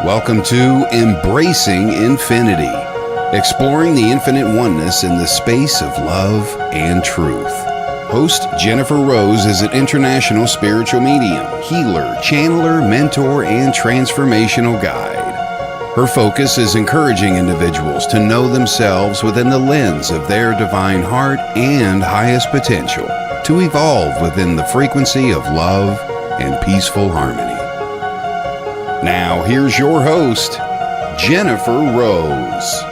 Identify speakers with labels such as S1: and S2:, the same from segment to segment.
S1: Welcome to Embracing Infinity, exploring the infinite oneness in the space of love and truth. Host Jennifer Rose is an international spiritual medium, healer, channeler, mentor, and transformational guide. Her focus is encouraging individuals to know themselves within the lens of their divine heart and highest potential, to evolve within the frequency of love and peaceful harmony. Now, here's your host, Jennifer Rose.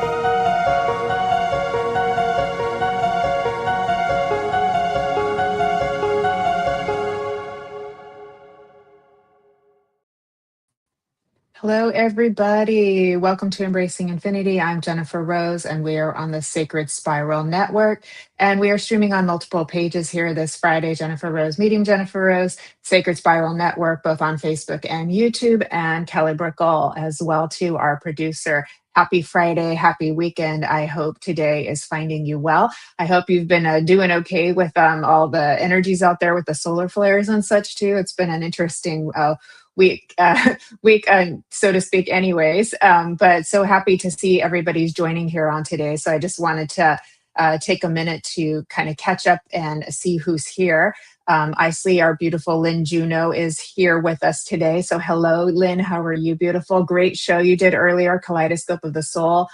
S2: Hello, everybody. Welcome to Embracing Infinity. I'm Jennifer Rose, and we are on the Sacred Spiral Network. And we are streaming on multiple pages here this Friday. Jennifer Rose, Medium Jennifer Rose, Sacred Spiral Network, both on Facebook and YouTube, and Kelly Brickle as well, too, our producer. Happy Friday, happy weekend. I hope today is finding you well. I hope you've been doing okay with all the energies out there with the solar flares and such, too. It's been an interesting week, so to speak, anyways. But so happy to see everybody's joining here on today. So I just wanted to take a minute to kind of catch up and see who's here. I see our beautiful Lynn Juno is here with us today. So hello, Lynn. How are you? Beautiful. Great show you did earlier, Kaleidoscope of the Soul.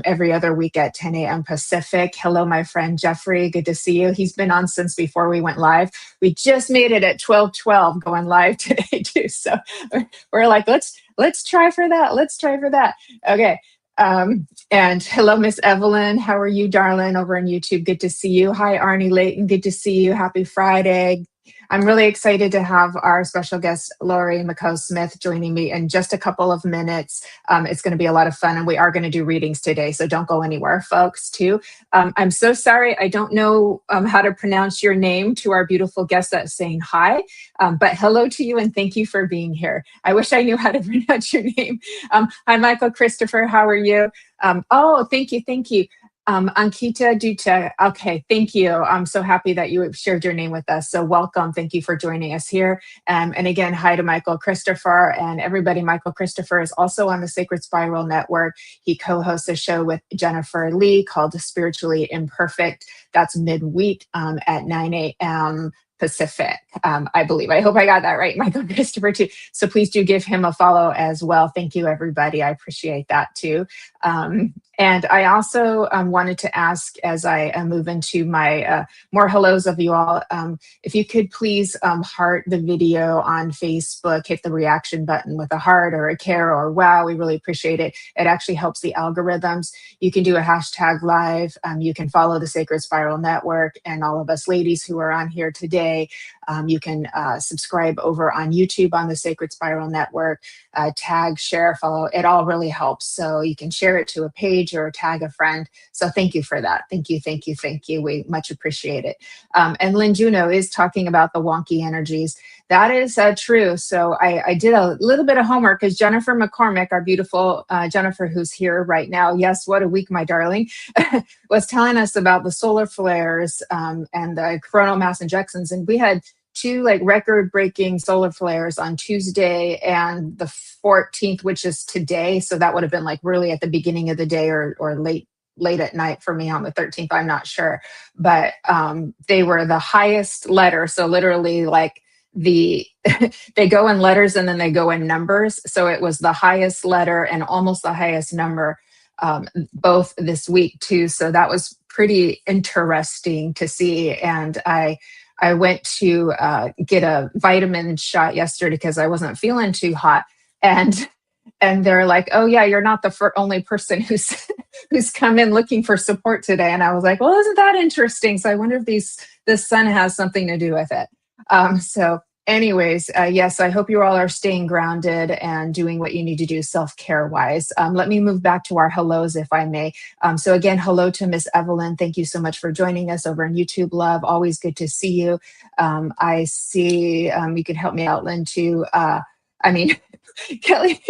S2: Every other week at 10 a.m. Pacific. Hello, my friend Jeffrey. Good to see you. He's been on since before we went live. We just made it at 12:12 going live today too. So we're like, let's try for that. Let's try for that. Okay. And hello, Miss Evelyn. How are you, darling, over on YouTube? Good to see you. Hi, Arnie Layton. Good to see you. Happy Friday. I'm really excited to have our special guest, Laurie McKeogh Smith, joining me in just a couple of minutes. It's going to be a lot of fun, and we are going to do readings today, so don't go anywhere, folks, too. I'm so sorry. I don't know how to pronounce your name to our beautiful guest that's saying hi, but hello to you, and thank you for being here. I wish I knew how to pronounce your name. Hi, Michael Christopher. How are you? Oh, thank you. Thank you. Ankita Dutta. Okay, thank you. I'm so happy that you shared your name with us. So welcome. Thank you for joining us here. And again, hi to Michael Christopher and everybody. Michael Christopher is also on the Sacred Spiral Network. He co-hosts a show with Jennifer Lee called Spiritually Imperfect. That's midweek at 9 a.m. Pacific, I believe. I hope I got that right, Michael Christopher, too. So please do give him a follow as well. Thank you, everybody. I appreciate that, too. And I also wanted to ask, as I move into my more hellos of you all, if you could please heart the video on Facebook, hit the reaction button with a heart or a care or wow. We really appreciate it. It actually helps the algorithms. You can do a hashtag live. You can follow the Sacred Spiral Network and all of us ladies who are on here today. You can subscribe over on YouTube on the Sacred Spiral Network, tag, share, follow. It all really helps. So you can share it to a page or tag a friend. So thank you for that. Thank you, thank you, thank you. We much appreciate it. And Lynn Juno is talking about the wonky energies. That is true. So I did a little bit of homework because Jennifer McCormick, our beautiful Jennifer, who's here right now, yes, what a week, my darling, was telling us about the solar flares and the coronal mass ejections. And we had two record-breaking solar flares on Tuesday and the 14th, which is today. So that would have been really at the beginning of the day or late at night for me on the 13th. I'm not sure, but they were the highest letter. So literally they go in letters and then they go in numbers. So it was the highest letter and almost the highest number both this week too. So that was pretty interesting to see. And I went to get a vitamin shot yesterday because I wasn't feeling too hot. And they're like, oh yeah, you're not the only person who's come in looking for support today. And I was like, well, isn't that interesting? So I wonder if this sun has something to do with it. So anyways, yes, I hope you all are staying grounded and doing what you need to do self-care wise. Let me move back to our hellos, if I may. So again, hello to Miss Evelyn. Thank you so much for joining us over on YouTube, love. Always good to see you. I see you could help me out, Lynn, too. Kelly.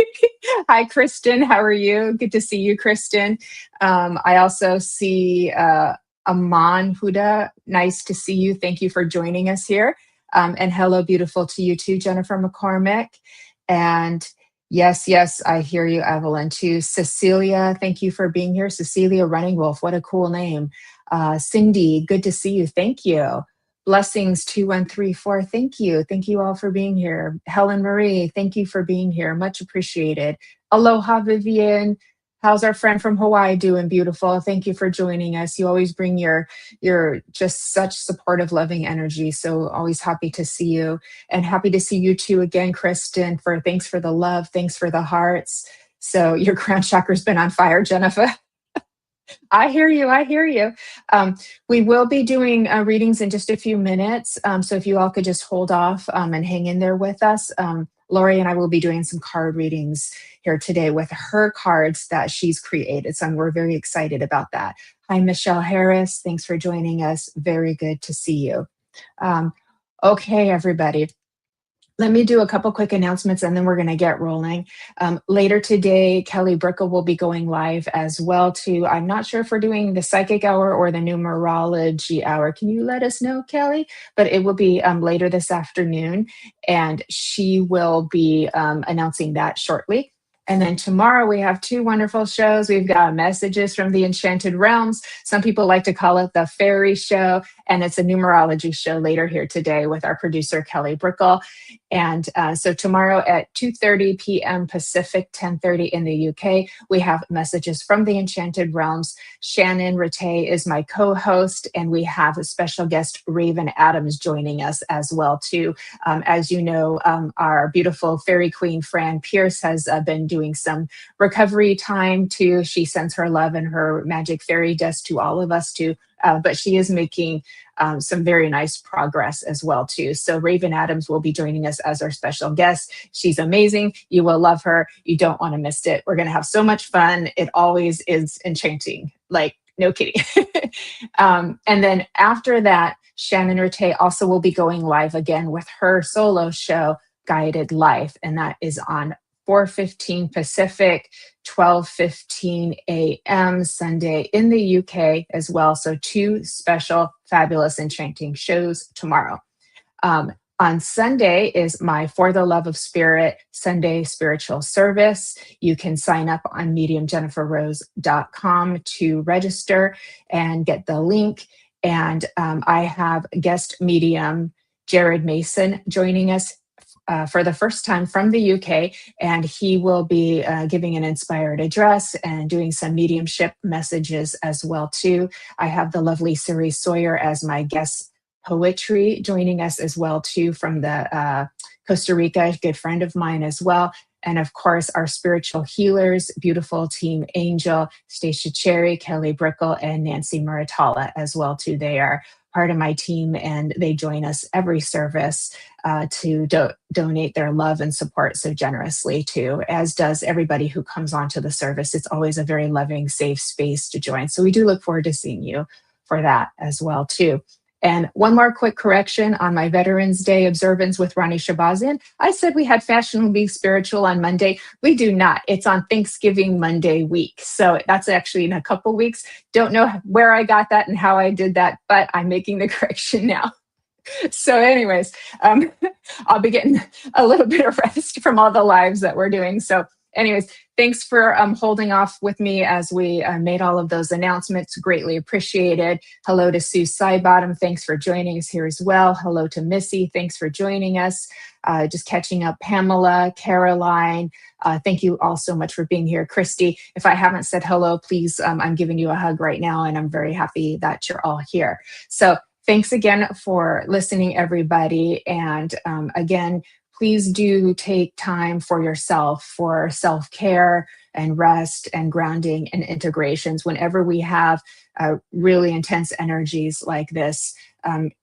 S2: Hi, Kristen. How are you? Good to see you, Kristen. I also see Aman Huda. Nice to see you. Thank you for joining us here. And hello, beautiful to you too, Jennifer McCormick. And Yes, yes, I hear you, Evelyn, too. Cecilia, thank you for being here. Cecilia Running Wolf, what a cool name. Cindy, good to see you. Thank you. Blessings 2134, thank you. Thank you all for being here. Helen Marie, thank you for being here. Much appreciated. Aloha, Vivian. How's our friend from Hawaii doing? Beautiful. Thank you for joining us. You always bring your just such supportive, loving energy. So always happy to see you. And happy to see you too again, Kristen, for thanks for the love, thanks for the hearts. So your crown chakra's been on fire, Jennifer. I hear you. I hear you. We will be doing readings in just a few minutes. So if you all could just hold off and hang in there with us. Laurie and I will be doing some card readings here today with her cards that she's created. So we're very excited about that. Hi, Michelle Harris. Thanks for joining us. Very good to see you. Okay, everybody. Let me do a couple quick announcements and then we're going to get rolling. Later today, Kelly Brickle will be going live as well too. I'm not sure if we're doing the psychic hour or the numerology hour. Can you let us know, Kelly? But it will be later this afternoon and she will be announcing that shortly. And then tomorrow we have two wonderful shows. We've got Messages from the Enchanted Realms. Some people like to call it the Fairy Show, and it's a numerology show later here today with our producer, Kelly Brickle. And so tomorrow at 2:30 p.m. Pacific, 10:30 in the UK, we have Messages from the Enchanted Realms. Shannon Rattay is my co-host, and we have a special guest, Raven Adams, joining us as well too. As you know, our beautiful fairy queen, Fran Pierce, has been doing some recovery time too. She sends her love and her magic fairy dust to all of us too. But she is making some very nice progress as well too. So Raven Adams will be joining us as our special guest. She's amazing. You will love her. You don't want to miss it. We're going to have so much fun. It always is enchanting. Like, no kidding. And then after that, Shannon Rattay also will be going live again with her solo show, Guided Life. And that is on 4:15 Pacific, 12:15 a.m. Sunday in the UK as well. So two special, fabulous, enchanting shows tomorrow. On Sunday is my For the Love of Spirit Sunday spiritual service. You can sign up on mediumjenniferrose.com to register and get the link. And I have guest medium Jared Mason joining us for the first time from the UK, and he will be giving an inspired address and doing some mediumship messages as well too. I have the lovely Siri Sawyer as my guest poetry joining us as well too from the Costa Rica, a good friend of mine as well. And of course, our spiritual healers, beautiful team Angel, Stacia Cherry, Kelly Brickle, and Nancy Muratala as well too. They are part of my team and they join us every service to donate their love and support so generously too, as does everybody who comes onto the service. It's always a very loving, safe space to join. So we do look forward to seeing you for that as well too. And one more quick correction on my Veterans Day observance with Ronnie Shabazian. I said we had Fashionably Spiritual on Monday. We do not. It's on Thanksgiving Monday week. So that's actually in a couple weeks. Don't know where I got that and how I did that, but I'm making the correction now. So anyways, I'll be getting a little bit of rest from all the lives that we're doing. So anyways, thanks for holding off with me as we made all of those announcements. Greatly appreciated. Hello to Sue Sidebottom. Thanks for joining us here as well. Hello to Missy. Thanks for joining us. Just catching up. Pamela, Caroline. Thank you all so much for being here. Christy, if I haven't said hello, please, I'm giving you a hug right now, and I'm very happy that you're all here. So thanks again for listening, everybody. And again, please do take time for yourself, for self-care and rest and grounding and integrations. Whenever we have really intense energies like this,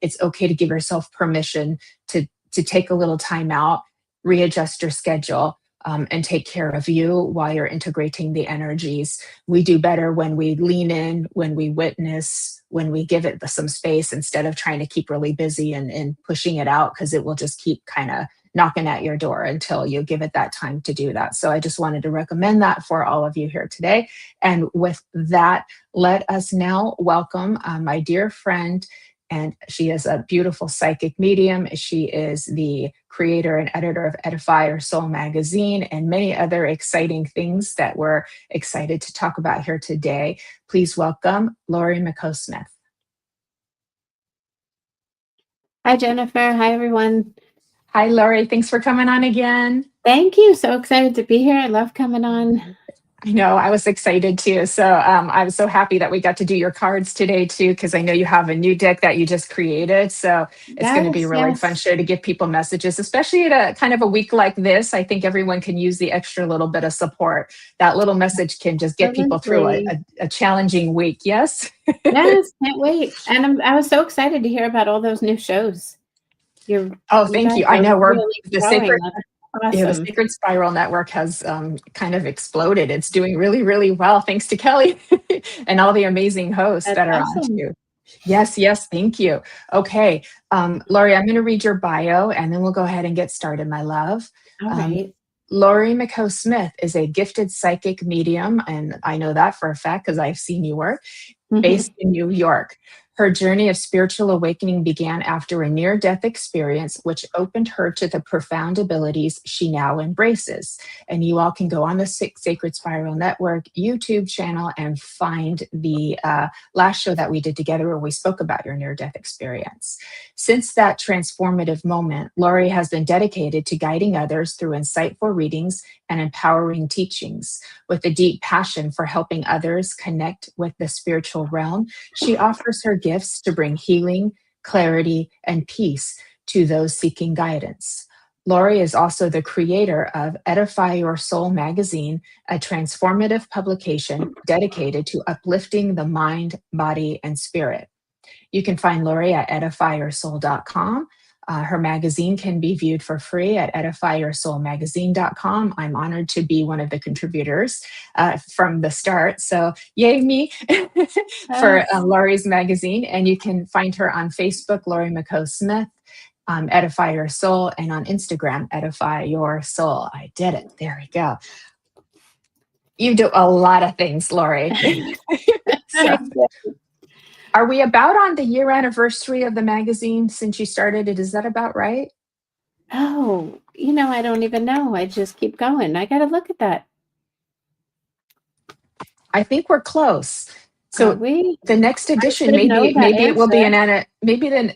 S2: it's okay to give yourself permission to take a little time out, readjust your schedule, and take care of you while you're integrating the energies. We do better when we lean in, when we witness, when we give it some space instead of trying to keep really busy and pushing it out, because it will just keep kind of knocking at your door until you give it that time to do that. So I just wanted to recommend that for all of you here today. And with that, let us now welcome my dear friend, And she is a beautiful psychic medium. She is the creator and editor of Edify Your Soul Magazine and many other exciting things that we're excited to talk about here today. Please welcome Laurie McKeogh Smith.
S3: Hi, Jennifer. Hi, everyone.
S2: Hi, Laurie. Thanks for coming on again.
S3: Thank you. So excited to be here. I love coming on.
S2: I know, I was excited too. So I was so happy that we got to do your cards today too, because I know you have a new deck that you just created. So it's going to be a really fun show to give people messages, especially at a kind of a week like this. I think everyone can use the extra little bit of support. That little message can just get people through a challenging week. Yes?
S3: Yes, can't wait. And I was so excited to hear about all those new shows.
S2: Thank you. I know we're
S3: really
S2: the
S3: sacred.
S2: Awesome. Yeah, the Sacred Spiral Network has kind of exploded. It's doing really, really well, thanks to Kelly and all the amazing hosts that are on too. Yes, thank you. Okay, Laurie, I'm going to read your bio and then we'll go ahead and get started, my love.
S3: All right.
S2: Laurie McKeogh Smith is a gifted psychic medium, and I know that for a fact because I've seen you work, based in New York. Her journey of spiritual awakening began after a near-death experience, which opened her to the profound abilities she now embraces. And you all can go on the Sacred Spiral Network YouTube channel and find the last show that we did together where we spoke about your near-death experience. Since that transformative moment, Laurie has been dedicated to guiding others through insightful readings and empowering teachings. With a deep passion for helping others connect with the spiritual realm, she offers her gifts to bring healing, clarity, and peace to those seeking guidance. Laurie is also the creator of Edify Your Soul Magazine, a transformative publication dedicated to uplifting the mind, body, and spirit. You can find Laurie at edifyyoursoul.com. Her magazine can be viewed for free at edifyyoursoulmagazine.com. I'm honored to be one of the contributors from the start. So yay me for Laurie's magazine. And you can find her on Facebook, Laurie McKeogh Smith, Edify Your Soul, and on Instagram, Edify Your Soul. I did it. There we go. You do a lot of things, Laurie. Are we about on the year anniversary of the magazine since you started it? Is that about right?
S3: Oh, I don't even know. I just keep going. I got to look at that.
S2: I think we're close. So the next edition, maybe it will be the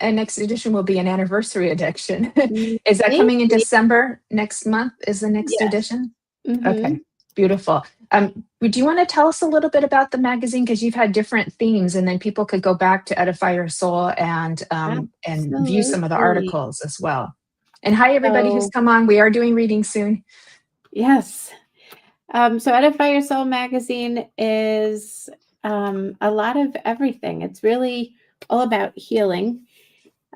S2: next edition will be an anniversary edition. Is that coming in December next month? Is the next edition?
S3: Mm-hmm.
S2: Okay, beautiful. Would you want to tell us a little bit about the magazine, because you've had different themes, and then people could go back to Edify Your Soul and view some of the articles as well. And hi everybody who's come on. We are doing readings soon.
S3: Yes. So Edify Your Soul Magazine is a lot of everything. It's really all about healing.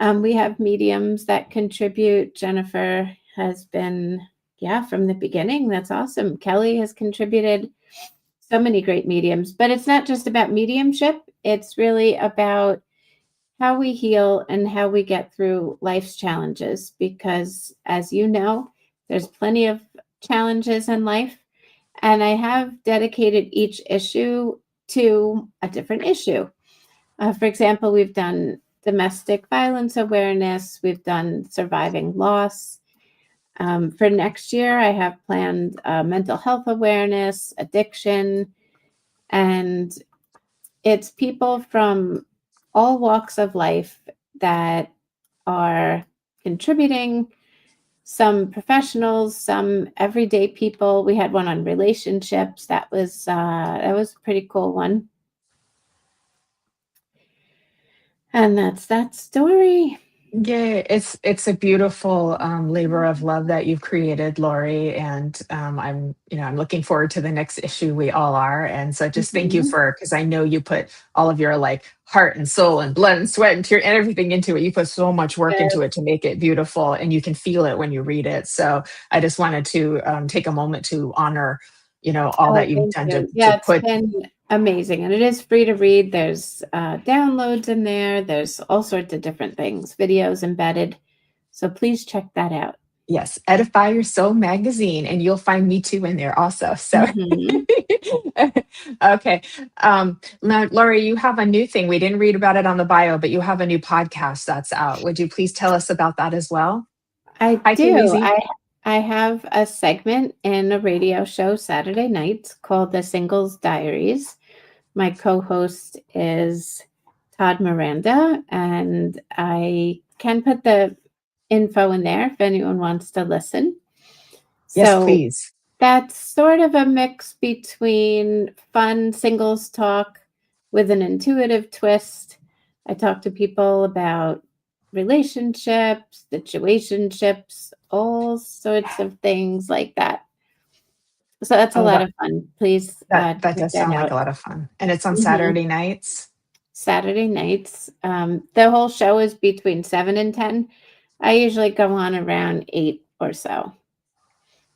S3: We have mediums that contribute. Jennifer has been, from the beginning. That's awesome. Kelly has contributed. So many great mediums. But it's not just about mediumship. It's really about how we heal and how we get through life's challenges. Because as you know, there's plenty of challenges in life. And I have dedicated each issue to a different issue. For example, we've done domestic violence awareness. We've done surviving loss. For next year, I have planned mental health awareness, addiction, and it's people from all walks of life that are contributing. Some professionals, some everyday people. We had one on relationships. That was a pretty cool one. And that's that story.
S2: Yeah, it's a beautiful labor of love that you've created, Laurie, and I'm looking forward to the next issue. We all are, and so just thank you because I know you put all of your heart and soul and blood and sweat and tear and everything into it. You put so much work into it to make it beautiful, and you can feel it when you read it. So I just wanted to take a moment to honor, all that you've done to put.
S3: It's been amazing. And it is free to read. There's downloads in there. There's all sorts of different things, videos embedded. So please check that out.
S2: Yes, Edify Your Soul Magazine, and you'll find me too in there also. So,
S3: Mhm.
S2: okay. Now, Laurie, you have a new thing. We didn't read about it on the bio, but you have a new podcast that's out. Would you please tell us about that as well?
S3: I
S2: Hi,
S3: do.
S2: Weezy.
S3: I have a segment in a radio show Saturday nights called The Singles Diaries. My co-host is Todd Miranda, and I can put the info in there if anyone wants to listen.
S2: Yes,
S3: So
S2: please.
S3: that's sort of a mix between fun singles talk with an intuitive twist. I talk to people about relationships, situationships, all sorts of things like that. So that's a
S2: Oh,
S3: lot of fun. Please
S2: that
S3: check
S2: does
S3: that
S2: sound like
S3: out.
S2: a lot of fun. And it's on
S3: Mhm.
S2: Saturday nights.
S3: Saturday nights. The whole show is between 7 and 10. I usually go on around 8 or so.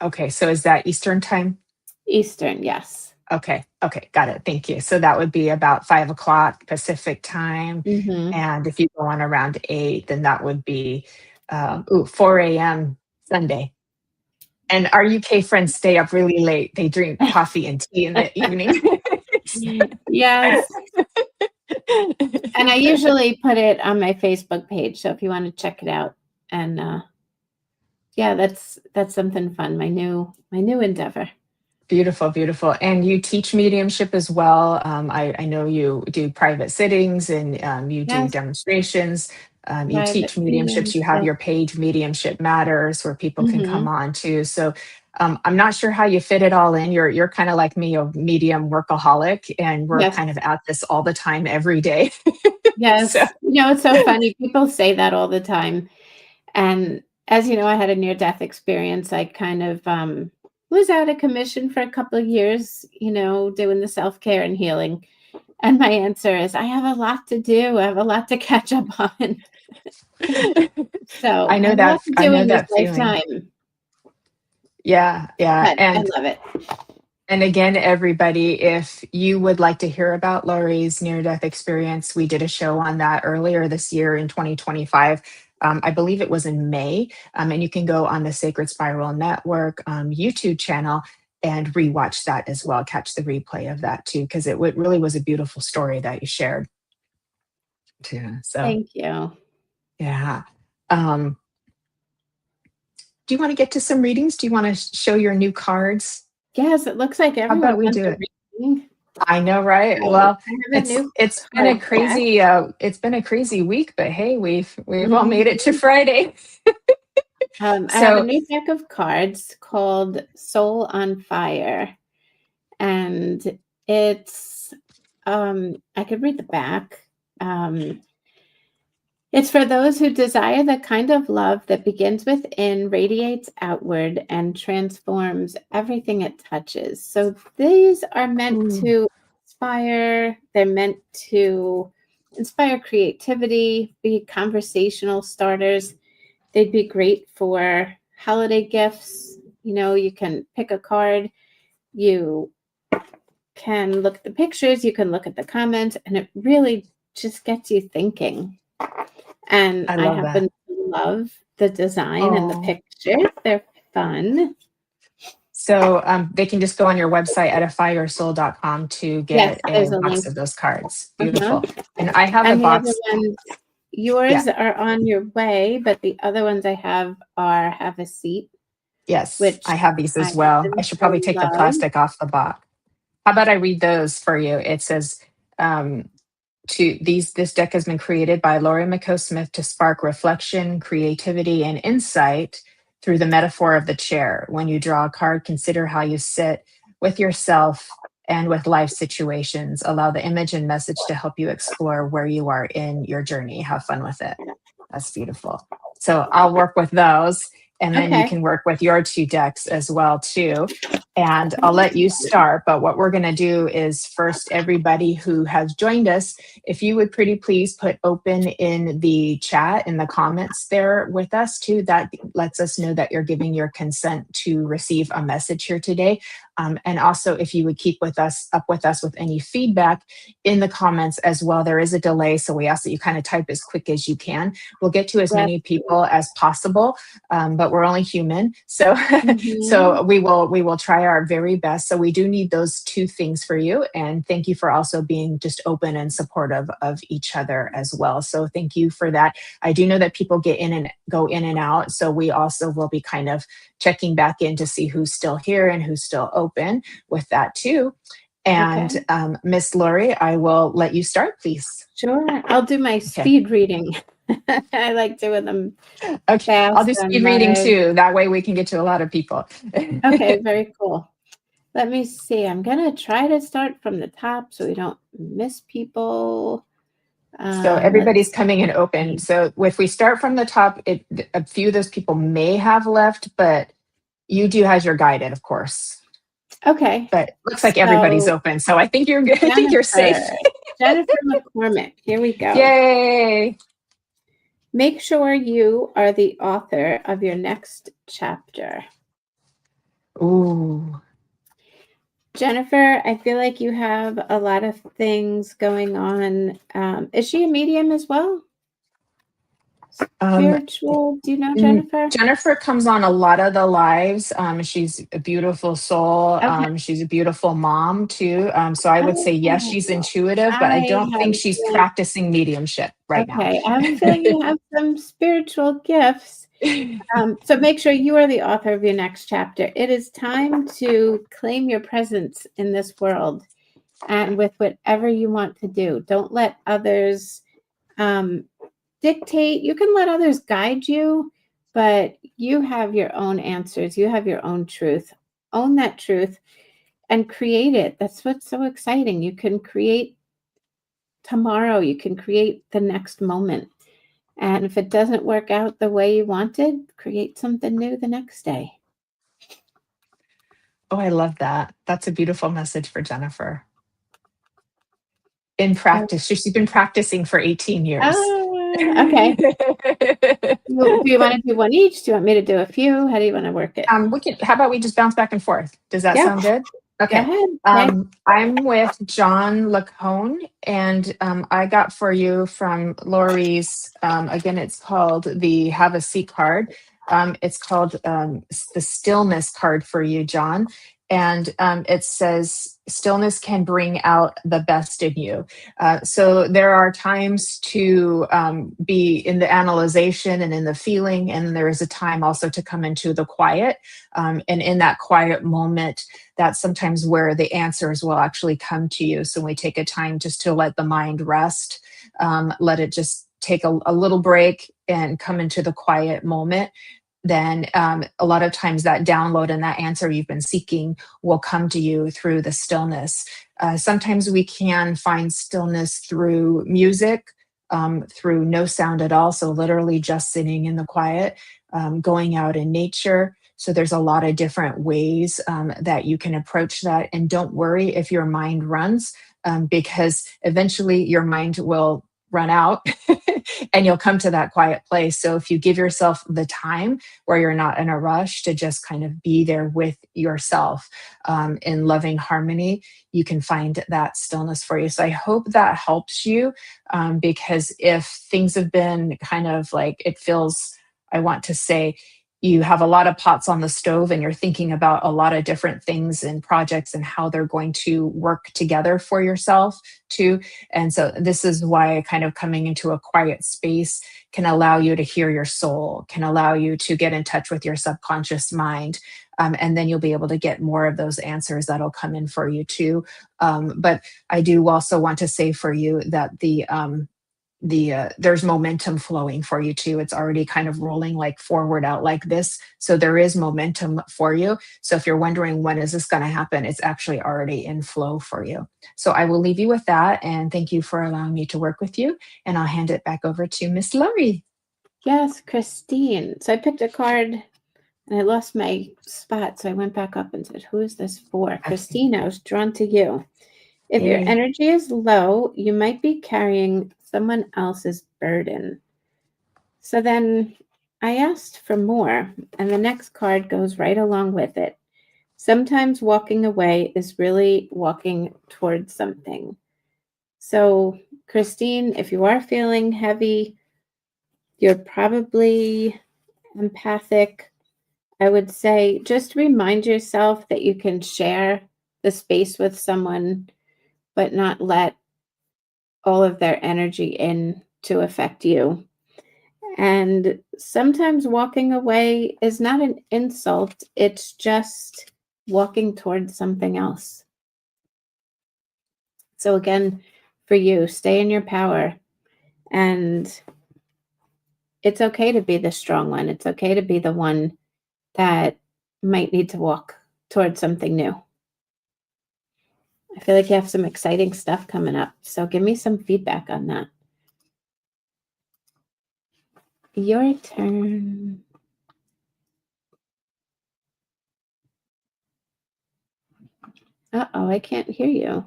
S2: Okay, so is that Eastern time?
S3: Eastern, yes.
S2: Okay, okay, got it. Thank you. So that would be about 5 o'clock Pacific time.
S3: Mhm.
S2: And if you go on around 8, then that would be 4 a.m. Sunday. And our UK friends stay up really late. They drink coffee and tea in the evening.
S3: Yes. And I usually put it on my Facebook page, so if you wanna check it out. And, yeah, that's something fun, my new endeavor.
S2: Beautiful, beautiful. And you teach mediumship as well. I know you do private sittings and you do
S3: Yes,
S2: demonstrations. You
S3: private
S2: teach mediumships.
S3: readings,
S2: You have
S3: yes.
S2: your page, Mediumship Matters, where people can come
S3: Mhm.
S2: on too. So I'm not sure how you fit it all in. You're kind of like me, a medium workaholic, and we're
S3: Yes.
S2: kind of at this all the time, every day. So
S3: Yes. It's so funny. People say that all the time. And as you know, I had a near-death experience. I kind of was out of commission for a couple of years, doing the self-care and healing. And my answer is, I have a lot to do. I have a lot to catch up on. So
S2: I
S3: I
S2: know
S3: have a lot
S2: that.
S3: to
S2: I
S3: do
S2: know
S3: in this
S2: that feeling.
S3: lifetime,
S2: Yeah, yeah.
S3: but I love it.
S2: And again, everybody, if you would like to hear about Laurie's near death experience, we did a show on that earlier this year in 2025. I believe it was in May. And you can go on the Sacred Spiral Network YouTube channel and rewatch that as well, catch the replay of that too, because really was a beautiful story that you shared too. So,
S3: Thank you.
S2: yeah. Um, do you want to get to some readings? Do you want to show your new cards?
S3: Yes, it looks like
S2: How
S3: everyone
S2: about we
S3: wants
S2: do
S3: a
S2: it?
S3: reading.
S2: I know, right?
S3: So
S2: Well,
S3: I have a
S2: it's
S3: new
S2: it's been a
S3: card deck.
S2: crazy week, but hey, we've all made it to
S3: Mhm.
S2: Friday.
S3: I have a
S2: So
S3: new deck of cards called Soul on Fire, and it's I could read the back. Um, it's for those who desire the kind of love that begins within, radiates outward, and transforms everything it touches. So these are meant
S2: ooh,
S3: to inspire, they're meant to inspire creativity, be conversational starters. They'd be great for holiday gifts. You can pick a card, you can look at the pictures, you can look at the comments, and it really just gets you thinking. And
S2: I
S3: I
S2: love
S3: happen
S2: that.
S3: to love the design and the
S2: Oh,
S3: pictures. They're fun.
S2: so they can just go on your website, edifyyoursoul.com, to
S3: Yes,
S2: get a
S3: there's a
S2: box
S3: link.
S2: of those cards.
S3: Uh-huh.
S2: Beautiful. And I have a
S3: And the other
S2: box.
S3: ones,
S2: Yeah,
S3: yours are on your way, but the other ones I have a seat,
S2: yes,
S3: which
S2: I have these
S3: I
S2: as well. I
S3: happen
S2: should probably
S3: to
S2: take the
S3: love.
S2: plastic off the box. How about I read those for you? It says, um, this deck has been created by Laurie McKeogh Smith to spark reflection, creativity, and insight through the metaphor of the chair. When you draw a card, consider how you sit with yourself and with life situations. Allow the image and message to help you explore where you are in your journey. Have fun with it. That's beautiful. So I'll work with those, and then you
S3: Okay.
S2: can work with your two decks as well too. And I'll let you start. But what we're going to do is first, everybody who has joined us, if you would pretty please put open in the chat, in the comments there with us too, that lets us know that you're giving your consent to receive a message here today. And also, if you would keep up with us with any feedback in the comments as well. There is a delay, so we ask that you kind of type as quick as you can. We'll get to as
S3: Yes.
S2: many people as possible, but we're only human, so
S3: Mhm.
S2: so we will try our very best. So we do need those two things for you, and thank you for also being just open and supportive of each other as well. So thank you for that. I do know that people go in and out, so we also will be kind of checking back in to see who's still here and who's still open with that too. And
S3: Okay.
S2: Miss Laurie, I will let you start, please.
S3: Sure. I'll do my speed reading. I like doing them
S2: Okay,
S3: fast.
S2: I'll do speed reading too. That way we can get to a lot of people.
S3: Okay, very cool. Let me see. I'm going to try to start from the top so we don't miss people.
S2: So everybody's coming in open. So if we start from the top, a few of those people may have left, but you do have your guided, of course.
S3: Okay.
S2: But looks like everybody's open. So I think you're good. I think you're safe.
S3: Jennifer McCormick. Here we go.
S2: Yay.
S3: Make sure you are the author of your next chapter.
S2: Ooh.
S3: Jennifer, I feel like you have a lot of things going on. Is she a medium as well? Spiritual? Do you know Jennifer?
S2: Jennifer comes on a lot of the lives. She's a beautiful soul.
S3: Okay.
S2: She's a beautiful mom too. So I would say yes, she's intuitive, but I don't think she's practicing mediumship right now.
S3: Okay, I have a feeling you have some spiritual gifts. So make sure you are the author of your next chapter. It is time to claim your presence in this world and with whatever you want to do. Don't let others dictate. You can let others guide you, but you have your own answers. You have your own truth. Own that truth and create it. That's what's so exciting. You can create tomorrow. You can create the next moment. And if it doesn't work out the way you wanted, create something new the next day.
S2: Oh, I love that. That's a beautiful message for Jennifer. In practice, she's been practicing for 18 years.
S3: Okay. Do you want to do one each? Do you want me to do a few? How do you want to work it?
S2: How about we just bounce back and forth? Does that sound good? Okay.
S3: Go ahead.
S2: I'm with John Lacone, and I got for you from Laurie's, again, it's called the Have a Seat card. It's called the Stillness card for you, John. And it says, stillness can bring out the best in you. So there are times to be in the analyzation and in the feeling, and there is a time also to come into the quiet. And in that quiet moment, that's sometimes where the answers will actually come to you. So we take a time just to let the mind rest, let it just take a little break and come into the quiet moment. Then a lot of times that download and that answer you've been seeking will come to you through the stillness. Sometimes we can find stillness through music, through no sound at all. So literally just sitting in the quiet, going out in nature. So there's a lot of different ways that you can approach that. And don't worry if your mind runs, because eventually your mind will run out and you'll come to that quiet place. So if you give yourself the time where you're not in a rush to just kind of be there with yourself in loving harmony, you can find that stillness for you. So I hope that helps you, because if things have been kind of like, it feels, I want to say, you have a lot of pots on the stove and you're thinking about a lot of different things and projects and how they're going to work together for yourself too. And so this is why kind of coming into a quiet space can allow you to hear your soul, can allow you to get in touch with your subconscious mind. And then you'll be able to get more of those answers that'll come in for you too. But I do also want to say for you that there's momentum flowing for you too. It's already kind of rolling like forward out like this. So there is momentum for you. So if you're wondering when is this going to happen, it's actually already in flow for you. So I will leave you with that. And thank you for allowing me to work with you. And I'll hand it back over to Miss Laurie.
S3: Yes, Christine. So I picked a card and I lost my spot. So I went back up and said, who is this for? Christine, I was drawn to you. If your energy is low, you might be carrying someone else's burden. So then I asked for more, and the next card goes right along with it. Sometimes walking away is really walking towards something. So, Christine, if you are feeling heavy, you're probably empathic. I would say just remind yourself that you can share the space with someone, but not let all of their energy in to affect you. And sometimes walking away is not an insult, it's just walking towards something else. So, again, for you, stay in your power. And it's okay to be the strong one. It's okay to be the one that might need to walk towards something new. I feel like you have some exciting stuff coming up. So give me some feedback on that. Your turn. Uh-oh, I can't hear you.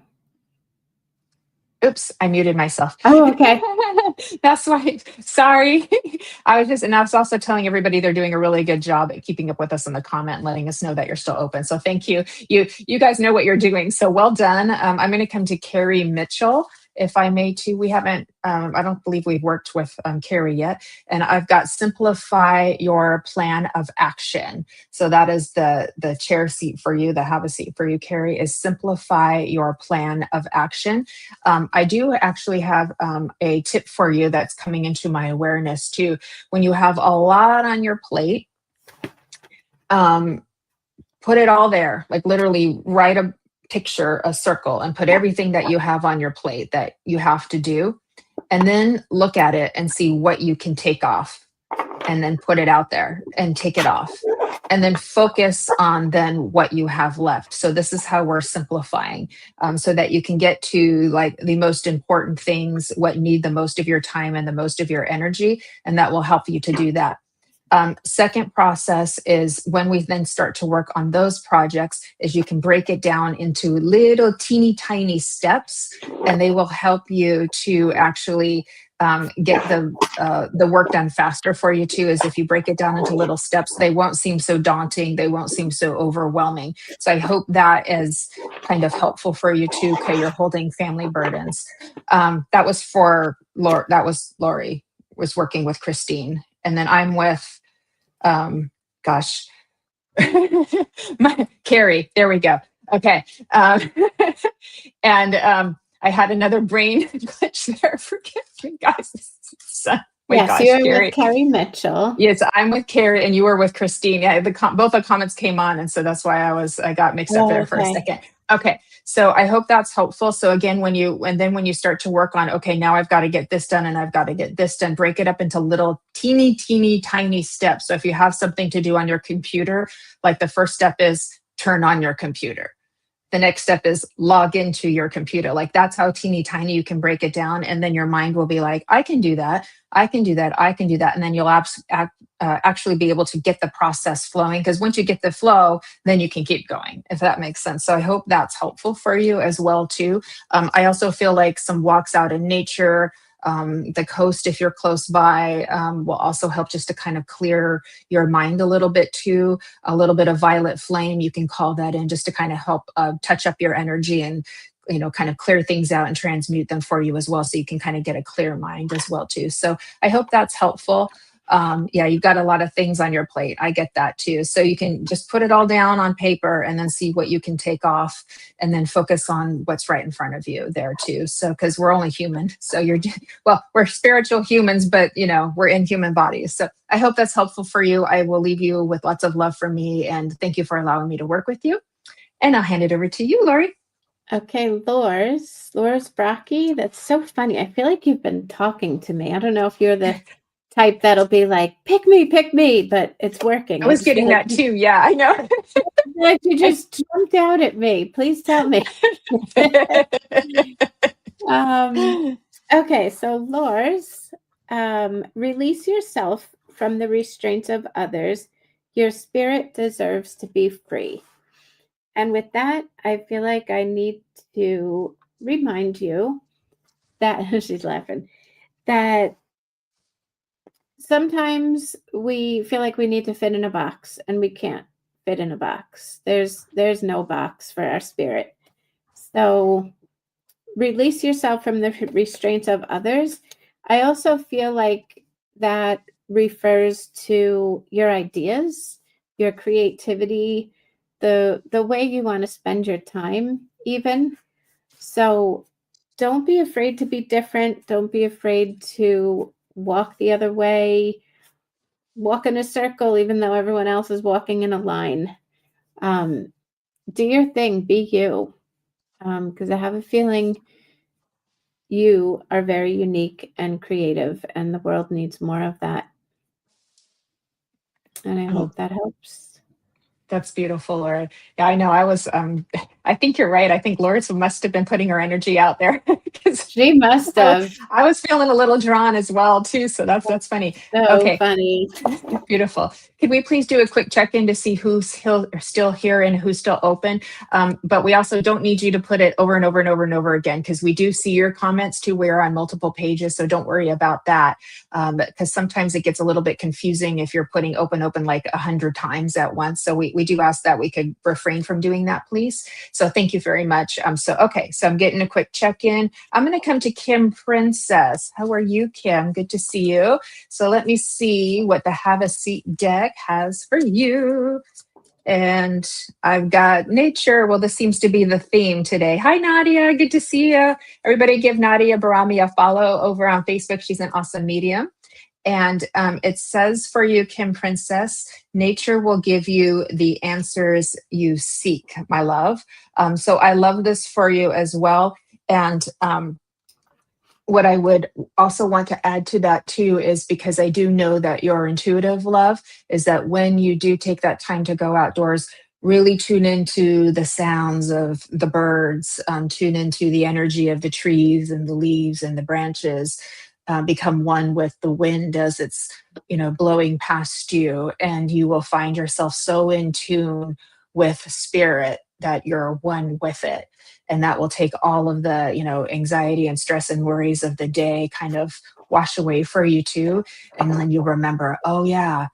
S2: Oops, I muted myself.
S3: Oh, okay.
S2: That's why. Sorry. I was also telling everybody they're doing a really good job at keeping up with us in the comment and letting us know that you're still open. So thank you. You guys know what you're doing. So well done. I'm going to come to Carrie Mitchell, if I may too. We haven't, I don't believe we've worked with Carrie yet. And I've got simplify your plan of action. So that is the chair seat for you, the have a seat for you, Carrie, is simplify your plan of action. I do actually have a tip for you that's coming into my awareness too. When you have a lot on your plate, put it all there, like literally write a picture, a circle, and put everything that you have on your plate that you have to do. And then look at it and see what you can take off, and then put it out there and take it off. And then focus on then what you have left. So this is how we're simplifying, so that you can get to like the most important things, what need the most of your time and the most of your energy. And that will help you to do that. Second process is when we then start to work on those projects is you can break it down into little teeny tiny steps, and they will help you to actually get the work done faster for you too. Is if you break it down into little steps, they won't seem so daunting. They won't seem so overwhelming. So I hope that is kind of helpful for you too. Okay, you're holding family burdens. That was for Laurie. That was Laurie was working with Christine, and then I'm with gosh, Carrie. There we go. Okay, and I had another brain glitch there. Forgive me, guys. My
S3: Yes,
S2: gosh,
S3: you're
S2: Carrie.
S3: with Carrie Mitchell.
S2: Yes, I'm with Carrie, and you were with Christine. Yeah, both the comments came on, and so that's why I got mixed up there for a second. Okay, so I hope that's helpful. So again, when you start to work on, okay, now I've got to get this done, and I've got to get this done. Break it up into little teeny tiny steps. So if you have something to do on your computer, like the first step is turn on your computer. The next step is log into your computer. Like that's how teeny tiny you can break it down. And then your mind will be like, I can do that. I can do that. I can do that. And then you'll actually be able to get the process flowing. Because once you get the flow, then you can keep going, if that makes sense. So I hope that's helpful for you as well, too. I also feel like some walks out in nature, the coast, if you're close by, will also help just to kind of clear your mind a little bit too. A little bit of violet flame, you can call that in just to kind of help touch up your energy and kind of clear things out and transmute them for you as well, so you can kind of get a clear mind as well too. So I hope that's helpful. Yeah, you've got a lot of things on your plate. I get that too. So you can just put it all down on paper and then see what you can take off, and then focus on what's right in front of you there too. So, because we're only human. So we're spiritual humans, but we're in human bodies. So I hope that's helpful for you. I will leave you with lots of love from me, and thank you for allowing me to work with you. And I'll hand it over to you, Laurie.
S3: Okay, Lours Brocky. That's so funny. I feel like you've been talking to me. I don't know if you're the type that'll be like, pick me, but it's working.
S2: I was getting that too. Yeah, I know.
S3: Like you just jumped out at me. Please tell me. Okay, so Lours, release yourself from the restraints of others. Your spirit deserves to be free. And with that, I feel like I need to remind you that she's laughing, that sometimes we feel like we need to fit in a box and we can't fit in a box. There's no box for our spirit. So release yourself from the restraints of others. I also feel like that refers to your ideas, your creativity, the way you want to spend your time even. So don't be afraid to be different. Don't be afraid to walk the other way, walk in a circle, even though everyone else is walking in a line. Do your thing, be you. Because I have a feeling you are very unique and creative, and the world needs more of that. And I hope that helps.
S2: That's beautiful, Laura. Yeah, I know. I think you're right. I think Laura must have been putting her energy out there because
S3: She must have.
S2: I was feeling a little drawn as well too. So that's funny.
S3: So
S2: Okay,
S3: funny.
S2: beautiful. Could we please do a quick check-in to see who's still here and who's still open? But we also don't need you to put it over and over and over and over again, because we do see your comments too. We're on multiple pages, so don't worry about that. Because sometimes it gets a little bit confusing if you're putting open like 100 times at once. So we do ask that we could refrain from doing that, please. So thank you very much. So I'm getting a quick check-in. I'm going to come to Kim Princess. How are you, Kim? Good to see you. So let me see what the Have a Seat deck has for you. And I've got nature. Well, this seems to be the theme today. Hi, Nadia. Good to see you. Everybody give Nadia Barami a follow over on Facebook. She's an awesome medium. And it says for you, Kim Princess, nature will give you the answers you seek, my love. So I love this for you as well. And what I would also want to add to that too is, because I do know that your intuitive love is that when you do take that time to go outdoors, really tune into the sounds of the birds, tune into the energy of the trees and the leaves and the branches, become one with the wind as it's, blowing past you, and you will find yourself so in tune with spirit that you're one with it. And that will take all of the, anxiety and stress and worries of the day kind of wash away for you too. And then you'll remember, oh yeah,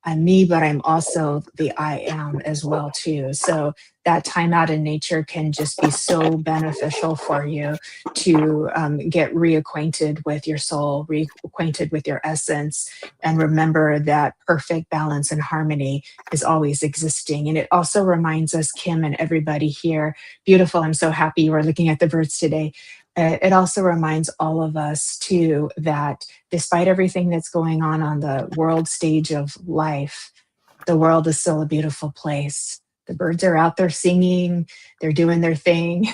S2: I'm me, but I'm also the I am as well too. So that time out in nature can just be so beneficial for you to get reacquainted with your soul, reacquainted with your essence, and remember that perfect balance and harmony is always existing. And it also reminds us, Kim and everybody here, beautiful. I'm so happy you are looking at the birds today. It also reminds all of us too that despite everything that's going on the world stage of life, the world is still a beautiful place. The birds are out there singing, they're doing their thing,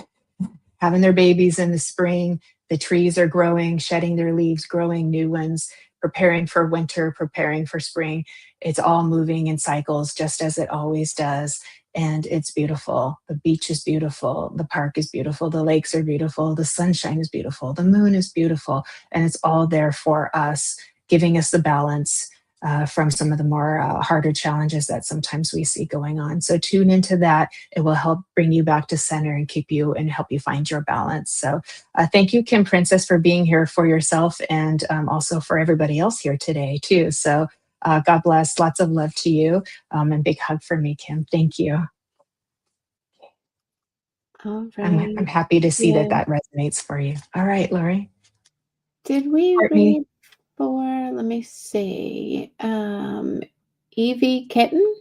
S2: having their babies in the spring. The trees are growing, shedding their leaves, growing new ones, preparing for winter, preparing for spring. It's all moving in cycles, just as it always does. And it's beautiful. The beach is beautiful. The park is beautiful. The lakes are beautiful. The sunshine is beautiful. The moon is beautiful. And it's all there for us, giving us the balance from some of the more harder challenges that sometimes we see going on. So tune into that. It will help bring you back to center and keep you and help you find your balance. So thank you, Kim Princess, for being here for yourself and also for everybody else here today too. So God bless. Lots of love to you. And big hug for me, Kim. Thank you.
S3: All right.
S2: I'm happy to see that resonates for you. All right, Laurie.
S3: Did we
S2: Courtney?
S3: read for, let me see, Evie Kitten?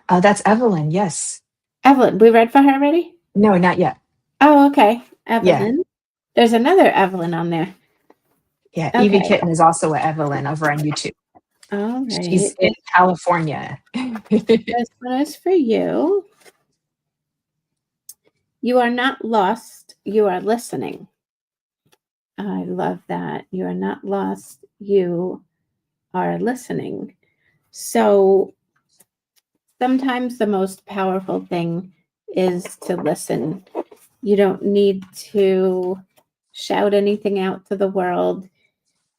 S2: That's Evelyn, yes.
S3: Evelyn, we read for her already?
S2: No, not yet.
S3: Oh, okay. Evelyn.
S2: Yeah.
S3: There's another Evelyn on there.
S2: Yeah,
S3: Okay.
S2: Evie Kitten is also an Evelyn over on YouTube.
S3: All right.
S2: She's in California.
S3: This one is for you. You are not lost. You are listening. I love that. You are not lost. You are listening. So sometimes the most powerful thing is to listen. You don't need to shout anything out to the world.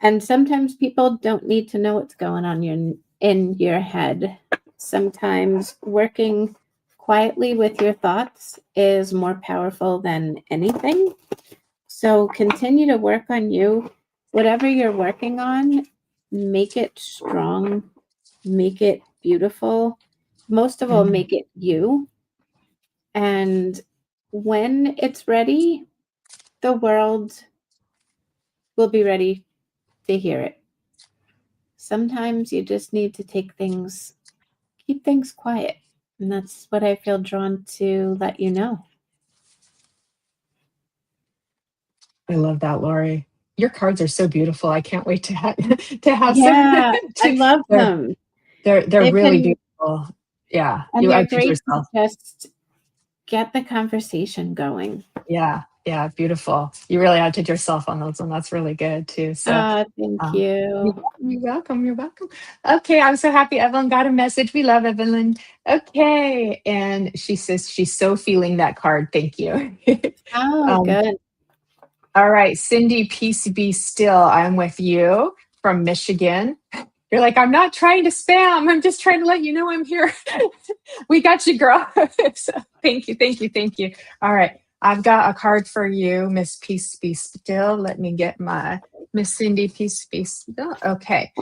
S3: And sometimes people don't need to know what's going on in your head. Sometimes working quietly with your thoughts is more powerful than anything. So continue to work on you. Whatever you're working on, make it strong, make it beautiful, most of all, make it you. And when it's ready, the world will be ready to hear it. Sometimes you just need to keep things quiet. And that's what I feel drawn to let you know.
S2: I love that, Laurie. Your cards are so beautiful. I can't wait to have
S3: Yeah,
S2: some.
S3: I love them.
S2: They're
S3: They've
S2: really
S3: been,
S2: beautiful. Yeah,
S3: and
S2: I
S3: they're
S2: did
S3: great to
S2: yourself.
S3: just get the conversation going.
S2: Yeah, beautiful. You really outdid yourself on those, and that's really good too. So,
S3: Thank
S2: um,
S3: you.
S2: you're welcome. You're welcome. Okay, I'm so happy Evelyn got a message. We love Evelyn. Okay, and she says she's so feeling that card. Thank you.
S3: Oh,
S2: um,
S3: good.
S2: all right, Cindy, peace be still. I'm with you from Michigan. You're like, I'm not trying to spam. I'm just trying to let you know I'm here. We got you, girl. So, thank you. All right. I've got a card for you, Miss Peace Be Still. Let me get my Miss Cindy Peace Be Still. Okay.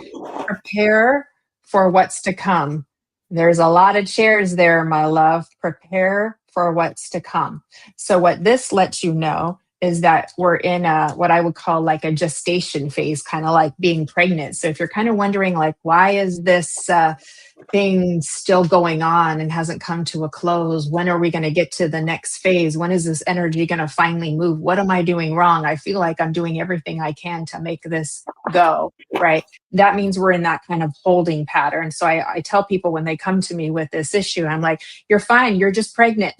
S2: Prepare for what's to come. There's a lot of chairs there, my love. Prepare for what's to come. So, what this lets you know is that we're in a what I would call like a gestation phase, kind of like being pregnant. So, if you're kind of wondering, like, why is this thing still going on and hasn't come to a close? When are we going to get to the next phase? When is this energy going to finally move? What am I doing wrong? I feel like I'm doing everything I can to make this go, right? That means we're in that kind of holding pattern. So I tell people when they come to me with this issue, I'm like, you're fine. You're just pregnant.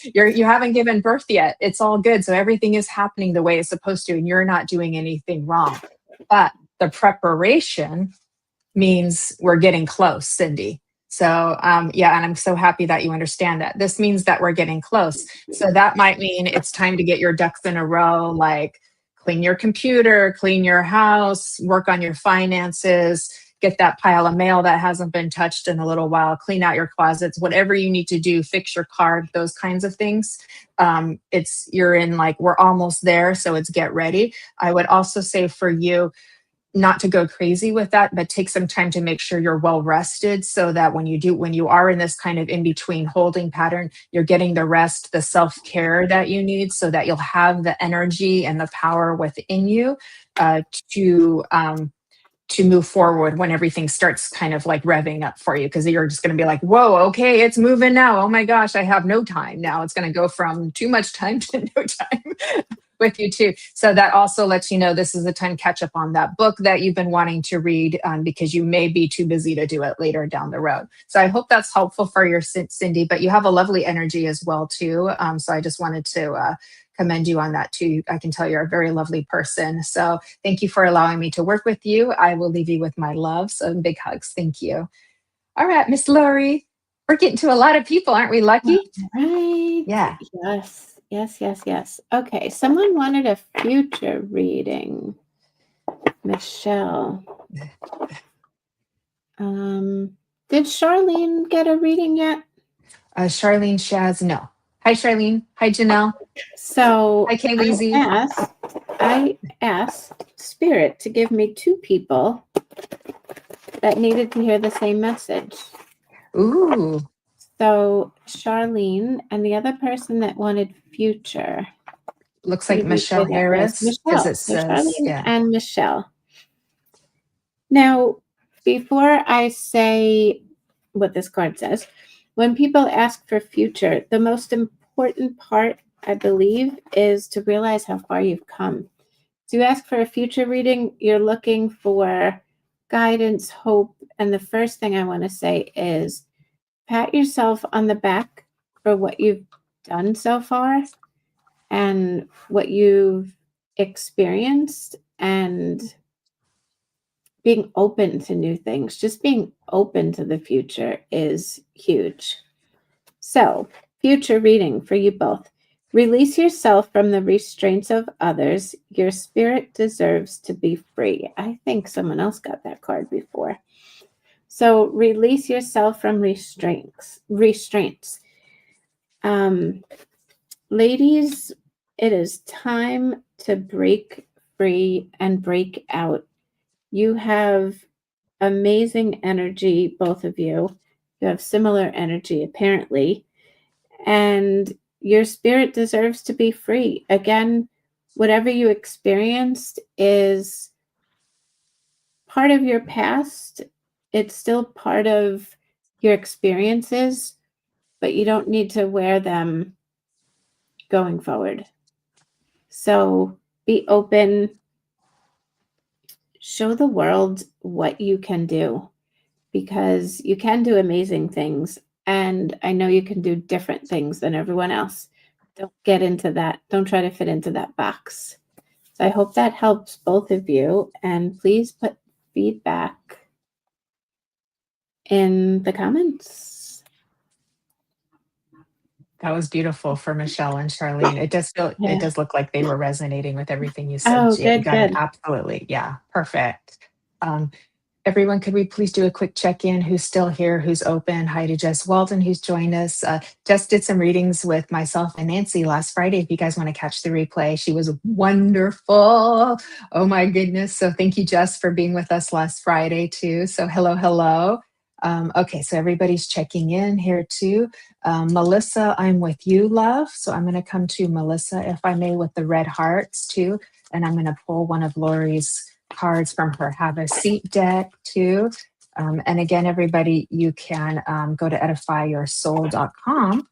S2: You haven't given birth yet. It's all good. So everything is happening the way it's supposed to, and you're not doing anything wrong. But the preparation means we're getting close, Cindy. So, yeah, and I'm so happy that you understand that. This means that we're getting close. So that might mean it's time to get your ducks in a row, like clean your computer, clean your house, work on your finances, get that pile of mail that hasn't been touched in a little while, clean out your closets, whatever you need to do, fix your car, those kinds of things. You're in like, we're almost there. So it's get ready. I would also say for you, not to go crazy with that, but take some time to make sure you're well rested so that when you are in this kind of in between holding pattern, you're getting the rest, the self-care that you need so that you'll have the energy and the power within you to move forward when everything starts kind of like revving up for you, because you're just going to be like, whoa, okay, it's moving now. Oh my gosh, I have no time now. It's going to go from too much time to no time with you too. So that also lets you know this is a time to catch up on that book that you've been wanting to read, because you may be too busy to do it later down the road. So I hope that's helpful for your Cindy, but you have a lovely energy as well too. So I just wanted to commend you on that too. I can tell you're a very lovely person. So thank you for allowing me to work with you. I will leave you with my love. So big hugs. Thank you. All right, Miss Laurie. We're getting to a lot of people, aren't we lucky?
S3: Right.
S2: Yeah.
S3: Yes. Okay. Someone wanted a future reading. Michelle. Did Charlene get a reading yet?
S2: Charlene Shaz, no. Hi, Charlene. Hi, Janelle.
S3: So
S2: Hi, Kaylee.
S3: I asked Spirit to give me two people that needed to hear the same message.
S2: Ooh.
S3: So Charlene and the other person that wanted future.
S2: Looks like Michelle Harris.
S3: Michelle.
S2: It says,
S3: Charlene and Michelle. Now, before I say what this card says, when people ask for future, the most important part, I believe, is to realize how far you've come. So you ask for a future reading, you're looking for guidance, hope, and the first thing I want to say is pat yourself on the back for what you've done so far and what you've experienced, and being open to new things. Just being open to the future is huge. So, future reading for you both. Release yourself from the restraints of others. Your spirit deserves to be free. I think someone else got that card before. So, release yourself from restraints. Ladies, it is time to break free and break out. You have amazing energy, both of you, You have similar energy, apparently. And your spirit deserves to be free. Again, whatever you experienced is part of your past. It's still part of your experiences, but you don't need to wear them going forward. So be open, show the world what you can do, because you can do amazing things. And I know you can do different things than everyone else. Don't get into that. Don't try to fit into that box. So I hope that helps both of you. And please put feedback in the comments.
S2: That was beautiful for Michelle and Charlene. It does look like they were resonating with everything you said.
S3: Oh,
S2: You
S3: good,
S2: got it.
S3: good.
S2: Absolutely. Yeah. Perfect. Everyone, could we please do a quick check-in? Who's still here? Who's open? Hi to Jess Walden, who's joined us. Jess did some readings with myself and Nancy last Friday. If you guys want to catch the replay, she was wonderful. Oh my goodness. So thank you, Jess, for being with us last Friday too. So hello, hello. Okay, so everybody's checking in here too. Melissa, I'm with you, love. So I'm going to come to Melissa, if I may, with the red hearts too. And I'm going to pull one of Laurie's cards from her Have a Seat deck too. And again, everybody, you can go to edifyyoursoul.com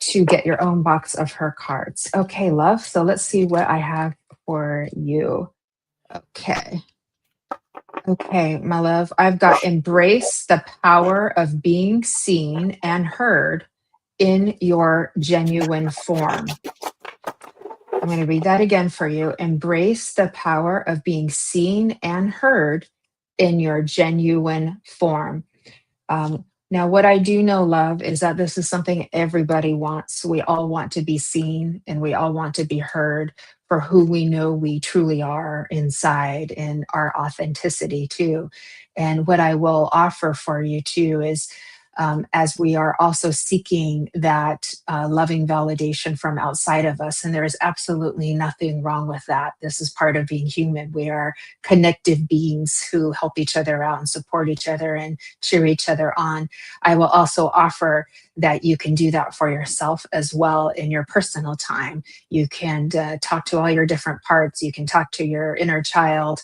S2: to get your own box of her cards. Okay, love. So let's see what I have for you. Okay, my love. I've got embrace the power of being seen and heard in your genuine form. I'm going to read that again for you. Embrace the power of being seen and heard in your genuine form. Now, what I do know, love, is that this is something everybody wants. We all want to be seen and we all want to be heard for who we know we truly are inside and our authenticity, too. And what I will offer for you, too, is as we are also seeking that loving validation from outside of us. And there is absolutely nothing wrong with that. This is part of being human. We are connective beings who help each other out and support each other and cheer each other on. I will also offer that you can do that for yourself as well in your personal time. You can talk to all your different parts. You can talk to your inner child.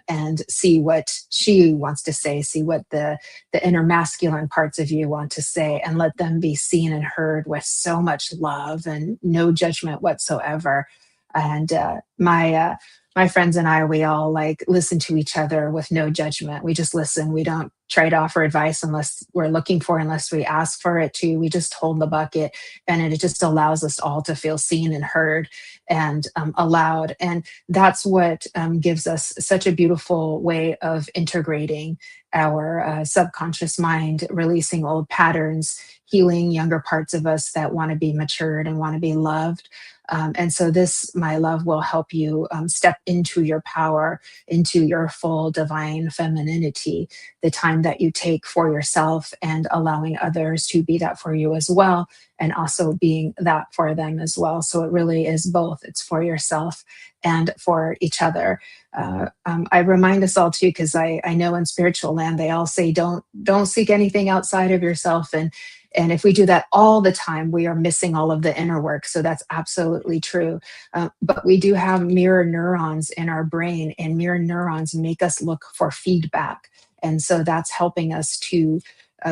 S2: And see what she wants to say, see what the inner masculine parts of you want to say, and let them be seen and heard with so much love and no judgment whatsoever. And my friends and I, we all like listen to each other with no judgment. We just listen. We don't try to offer advice unless we're looking for, unless we ask for it too. We just hold the bucket, and it just allows us all to feel seen and heard and allowed. And that's what gives us such a beautiful way of integrating our subconscious mind, releasing old patterns, healing younger parts of us that want to be matured and want to be loved. And so this, my love, will help you step into your power, into your full divine femininity, the time that you take for yourself and allowing others to be that for you as well, and also being that for them as well. So it really is both. It's for yourself and for each other. I remind us all too, because I know in spiritual land, they all say, don't seek anything outside of yourself. And if we do that all the time, we are missing all of the inner work. So that's absolutely true. But we do have mirror neurons in our brain, and mirror neurons make us look for feedback. And so that's helping us to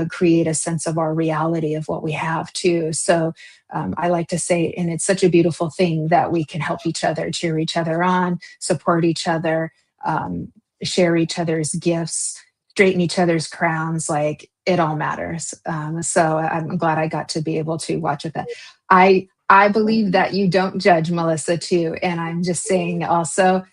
S2: create a sense of our reality of what we have too. So I like to say, and it's such a beautiful thing that we can help each other, cheer each other on, support each other, share each other's gifts, straighten each other's crowns. Like, it all matters. So I'm glad I got to be able to watch with that. I believe that you don't judge, Melissa, too. And I'm just saying also,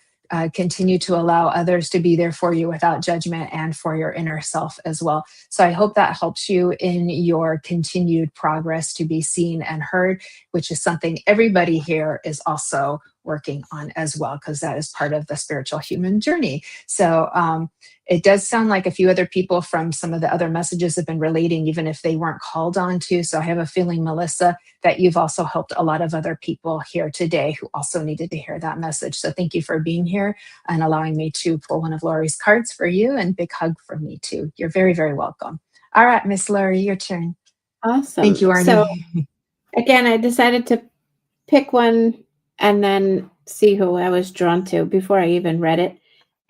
S2: continue to allow others to be there for you without judgment and for your inner self as well. So I hope that helps you in your continued progress to be seen and heard, which is something everybody here is also working on as well, because that is part of the spiritual human journey. So it does sound like a few other people from some of the other messages have been relating, even if they weren't called on to. So I have a feeling, Melissa, that you've also helped a lot of other people here today who also needed to hear that message. So thank you for being here and allowing me to pull one of Laurie's cards for you, and big hug from me too. You're very, very welcome. All right, Miss Laurie, your turn. Thank
S3: Awesome.
S2: you,
S3: So
S2: Arnie.
S3: again, I decided to pick one and then see who I was drawn to before I even read it.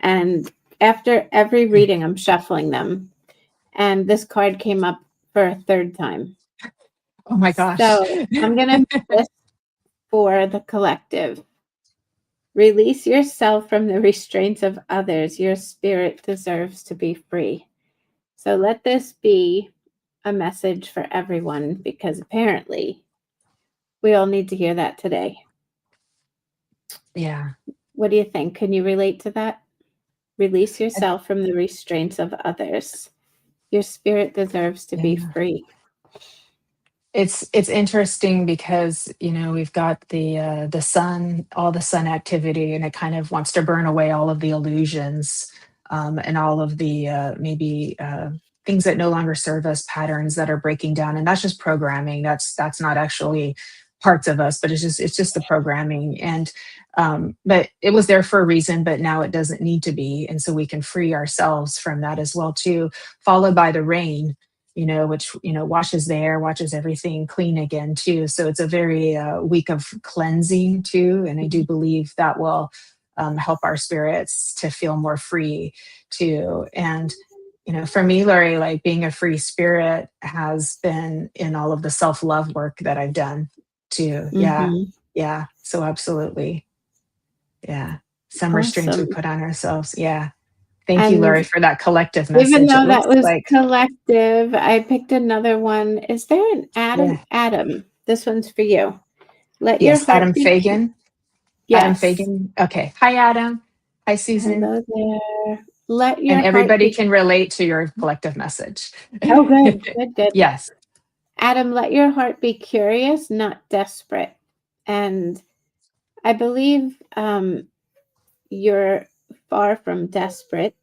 S3: And after every reading, I'm shuffling them. And this card came up for a third time.
S2: Oh my gosh.
S3: So I'm going to do this for the collective. Release yourself from the restraints of others. Your spirit deserves to be free. So let this be a message for everyone, because apparently we all need to hear that today.
S2: Yeah.
S3: What do you think? Can you relate to that? Release yourself from the restraints of others. Your spirit deserves to be
S2: Yeah.
S3: free.
S2: It's interesting because we've got the sun, all the sun activity, and it kind of wants to burn away all of the illusions, and all of the maybe things that no longer serve us, patterns that are breaking down, and that's just programming. That's not actually parts of us, but it's just the programming. And but it was there for a reason, but now it doesn't need to be, and so we can free ourselves from that as well too. Followed by the rain, which washes the air, washes everything clean again too. So it's a very week of cleansing too, and I do believe that will help our spirits to feel more free too. And for me, Laurie, like being a free spirit has been in all of the self-love work that I've done too. Yeah,
S3: Mm-hmm.
S2: yeah. So absolutely, yeah. Some restraints we
S3: Awesome.
S2: put on ourselves. Yeah. Thank you,
S3: And
S2: Laurie, for that collective
S3: even
S2: message. It
S3: though that
S2: looks
S3: was
S2: like,
S3: collective, I picked another one. Is there an Adam?
S2: yeah.
S3: Adam, this one's for you. Let your
S2: Yes,
S3: heart
S2: Adam
S3: be.
S2: Fagan. Adam
S3: Yes.
S2: Fagan. Okay. Hi, Adam. Hi, Susan.
S3: Hello there. Let
S2: And
S3: your heart
S2: everybody
S3: be.
S2: can relate to your collective message.
S3: Oh, good. Good, good.
S2: Yes.
S3: Adam, let your heart be curious, not desperate. And I believe you're far from desperate.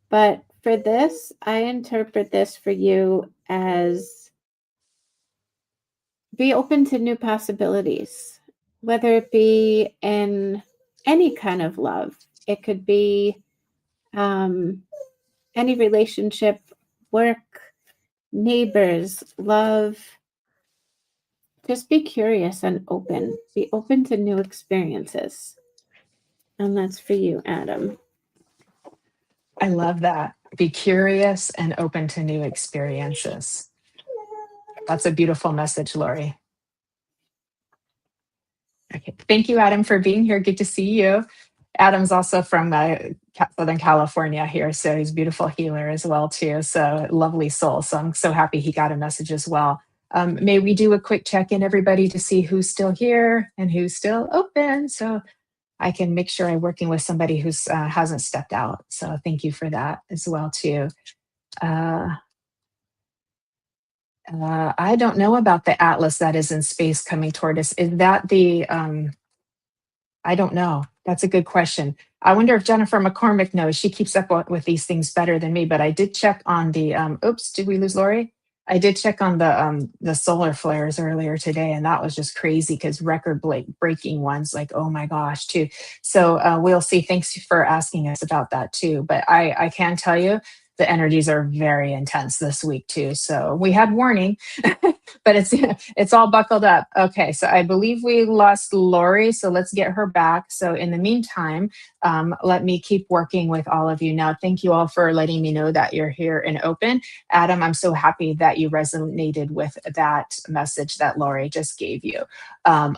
S3: But for this, I interpret this for you as be open to new possibilities, whether it be in any kind of love. It could be any relationship, work, neighbors, love. Just be curious and open. Be open to new experiences. And that's for you, Adam.
S2: I love that. Be curious and open to new experiences. That's a beautiful message, Lori. Okay. Thank you, Adam, for being here. Good to see you. Adam's also from Southern California here, so he's a beautiful healer as well too. So lovely soul. So I'm so happy he got a message as well. May we do a quick check-in, everybody, to see who's still here and who's still open, so I can make sure I'm working with somebody who's hasn't stepped out. So thank you for that as well too. I don't know about the atlas that is in space coming toward us. Is that the I don't know. That's a good question. I wonder if Jennifer McCormick knows. She keeps up with these things better than me, but I did check on the oops, did we lose Lori? I did check on the solar flares earlier today, and that was just crazy because record breaking ones, like, oh my gosh, too. So we'll see. Thanks for asking us about that too. But I can tell you the energies are very intense this week too. So we had warning, but it's all buckled up. Okay, so I believe we lost Lori, so let's get her back. So in the meantime, let me keep working with all of you now. Thank you all for letting me know that you're here and open. Adam, I'm so happy that you resonated with that message that Lori just gave you.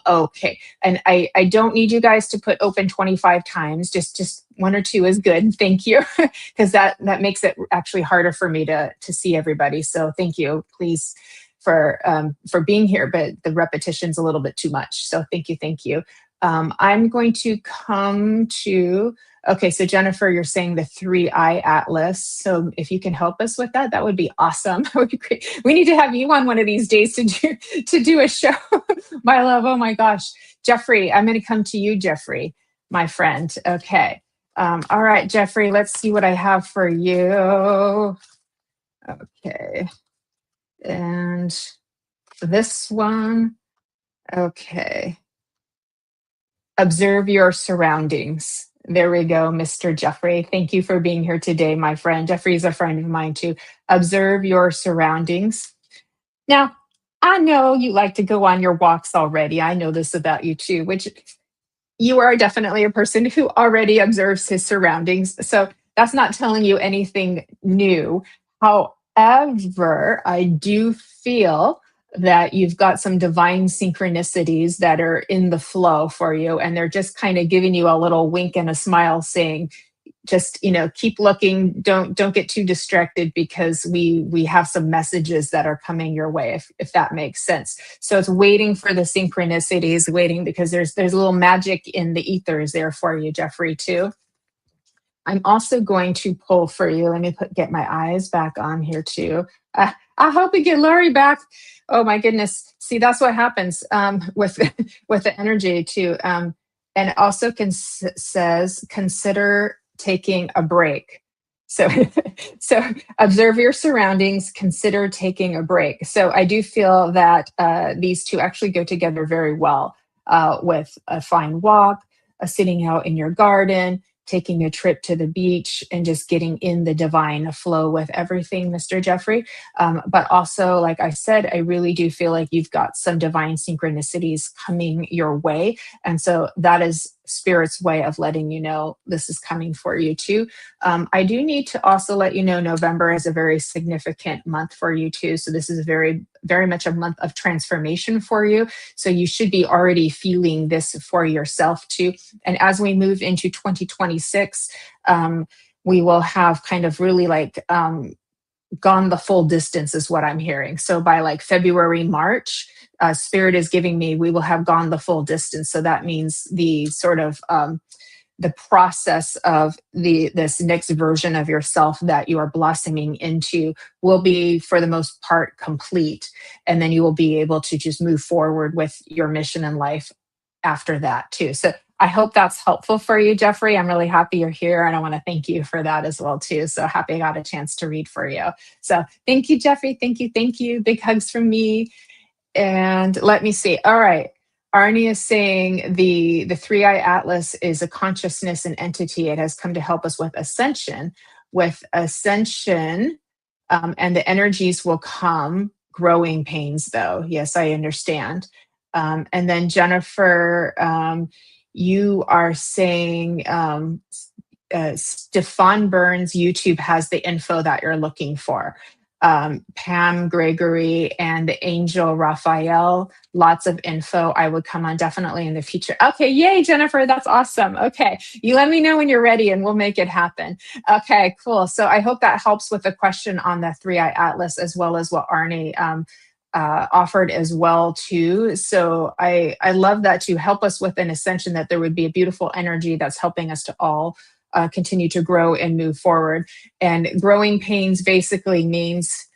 S2: Okay, and I don't need you guys to put open 25 times. Just one or two is good. Thank you, because that makes it actually harder for me to see everybody. So thank you, please, for being here, but the repetition's a little bit too much. So thank you. I'm going to come to, okay, so Jennifer, you're saying the 3-eye atlas. So if you can help us with that, that would be awesome. That would be great. We need to have you on one of these days to do a show. My love, oh my gosh. Jeffrey, I'm going to come to you, Jeffrey, my friend. Okay. All right, Jeffrey, let's see what I have for you. Okay. And this one, okay. Observe your surroundings. There we go, Mr. Jeffrey. Thank you for being here today, my friend. Jeffrey is a friend of mine too. Observe your surroundings. Now, I know you like to go on your walks already. I know this about you too, which you are definitely a person who already observes his surroundings. So that's not telling you anything new. However, I do feel that you've got some divine synchronicities that are in the flow for you, and they're just kind of giving you a little wink and a smile saying, just keep looking, don't get too distracted, because we have some messages that are coming your way, if that makes sense. So it's waiting for the synchronicities, waiting, because there's a little magic in the ethers there for you, Jeffrey, too. I'm also going to pull for you. Let me get my eyes back on here too. I hope we get Laurie back. Oh my goodness. See, that's what happens with with the energy too. And it also says consider taking a break. So observe your surroundings, consider taking a break. So I do feel that these two actually go together very well, with a fine walk, sitting out in your garden, taking a trip to the beach, and just getting in the divine flow with everything, Mr. Jeffrey. But also, like I said, I really do feel like you've got some divine synchronicities coming your way. And so that is Spirit's way of letting you know this is coming for you too. I do need to also let you know November is a very significant month for you too. So this is very, very much a month of transformation for you. So you should be already feeling this for yourself too. And as we move into 2026, we will have kind of really like gone the full distance, is what I'm hearing. So by like February, March, Spirit is giving me, we will have gone the full distance. So that means the sort of the process of this next version of yourself that you are blossoming into will be, for the most part, complete. And then you will be able to just move forward with your mission in life after that too. So I hope that's helpful for you, Jeffrey. I'm really happy you're here, and I want to thank you for that as well too. So happy I got a chance to read for you. So thank you, Jeffrey. Thank you. Thank you. Big hugs from me. And let me see. All right. Arnie is saying the three-eye atlas is a consciousness and entity. It has come to help us with ascension. With ascension, and the energies will come. Growing pains, though. Yes, I understand. And then Jennifer, you are saying Stefan Burns YouTube has the info that you're looking for. Pam Gregory and Angel Raphael, lots of info. I would come on definitely in the future. Okay, yay, Jennifer, that's awesome. Okay, you let me know when you're ready and we'll make it happen. Okay, cool. So I hope that helps with the question on the three-eye atlas, as well as what Arnie offered as well too. So I love that, to help us with an ascension, that there would be a beautiful energy that's helping us to all continue to grow and move forward. And growing pains basically means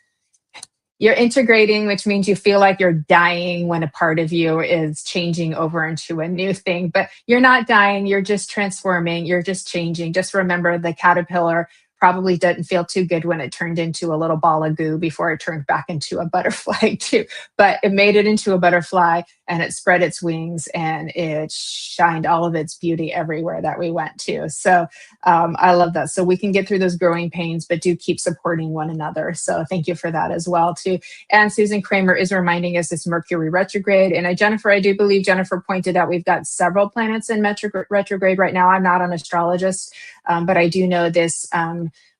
S2: you're integrating, which means you feel like you're dying when a part of you is changing over into a new thing. But you're not dying, you're just transforming, you're just changing. Just remember, the caterpillar probably didn't feel too good when it turned into a little ball of goo before it turned back into a butterfly too. But it made it into a butterfly, and it spread its wings, and it shined all of its beauty everywhere that we went to. So I love that. So we can get through those growing pains, but do keep supporting one another. So thank you for that as well too. And Susan Kramer is reminding us it's Mercury retrograde. And Jennifer, I do believe Jennifer pointed out we've got several planets in retrograde right now. I'm not an astrologist, but I do know this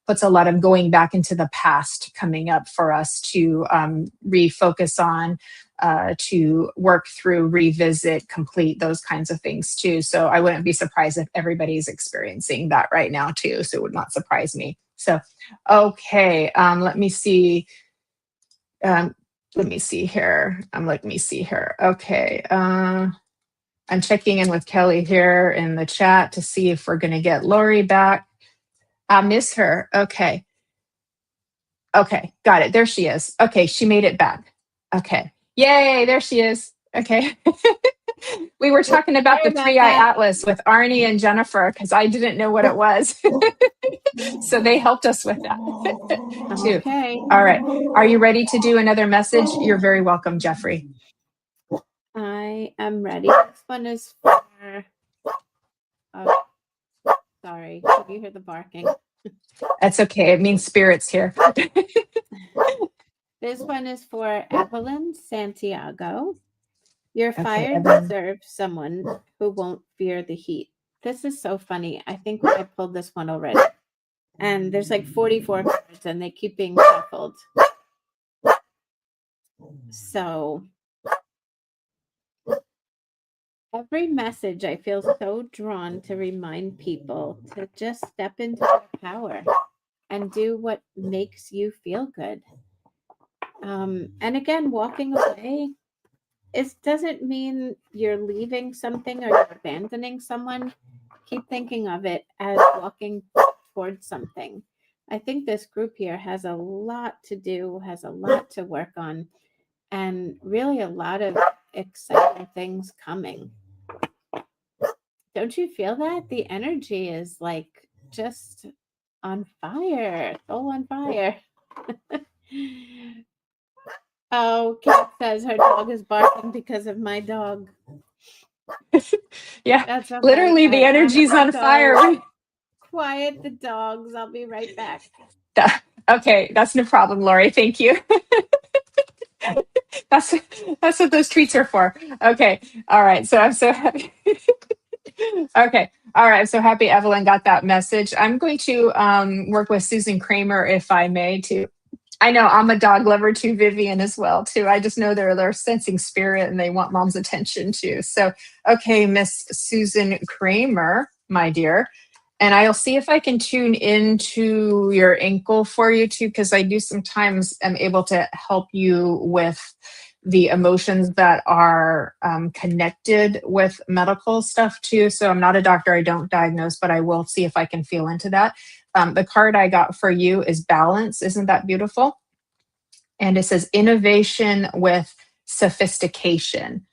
S2: puts a lot of going back into the past coming up for us to refocus on, to work through, revisit, complete, those kinds of things too. So I wouldn't be surprised if everybody's experiencing that right now too. So it would not surprise me. So, okay, let me see. Let me see here. Let me see here. Okay. I'm checking in with Kelly here in the chat to see if we're going to get Laurie back. I miss her. Okay. Okay. Got it. There she is. Okay. She made it back. Okay. Yay. There she is. Okay. We were talking about the three-eye atlas with Arnie and Jennifer, because I didn't know what it was. So they helped us with that too.
S3: Okay.
S2: All right. Are you ready to do another message? You're very welcome, Jeffrey.
S3: I am ready. This one is for Sorry, you hear the barking.
S2: That's okay. It means spirits here.
S3: This one is for Evelyn Santiago. Your
S2: Okay,
S3: fire
S2: Evelyn.
S3: deserves someone who won't fear the heat. This is so funny. I think I pulled this one already. And there's like 44 cards and they keep being shuffled. So every message I feel so drawn to remind people to just step into their power and do what makes you feel good. And again, walking away, it doesn't mean you're leaving something or you're abandoning someone. Keep thinking of it as walking towards something. I think this group here has a lot to do, has a lot to work on, and really a lot of exciting things coming. Don't you feel that? The energy is like just on fire, soul on fire. Oh, Kate says her dog is barking because of my dog.
S2: Yeah,
S3: That's okay.
S2: literally the energy's on fire.
S3: Quiet the dogs. I'll be right back.
S2: Okay, that's no problem, Laurie. Thank you. That's what those treats are for. Okay, all right. So I'm so happy. Okay, all right. I'm so happy Evelyn got that message. I'm going to work with Susan Kramer, if I may, too. I know I'm a dog lover too, Vivian as well too. I just know they're sensing spirit and they want mom's attention too. So, okay, Miss Susan Kramer, my dear, and I'll see if I can tune into your ankle for you too, because I do sometimes am able to help you with the emotions that are connected with medical stuff too. So I'm not a doctor, I don't diagnose, but I will see if I can feel into that. The card I got for you is balance. Isn't that beautiful? And it says innovation with sophistication.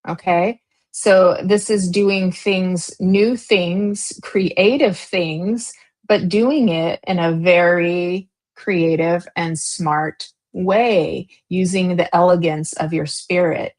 S2: Okay. So this is doing things, new things, creative things, but doing it in a very creative and smart way, using the elegance of your spirit,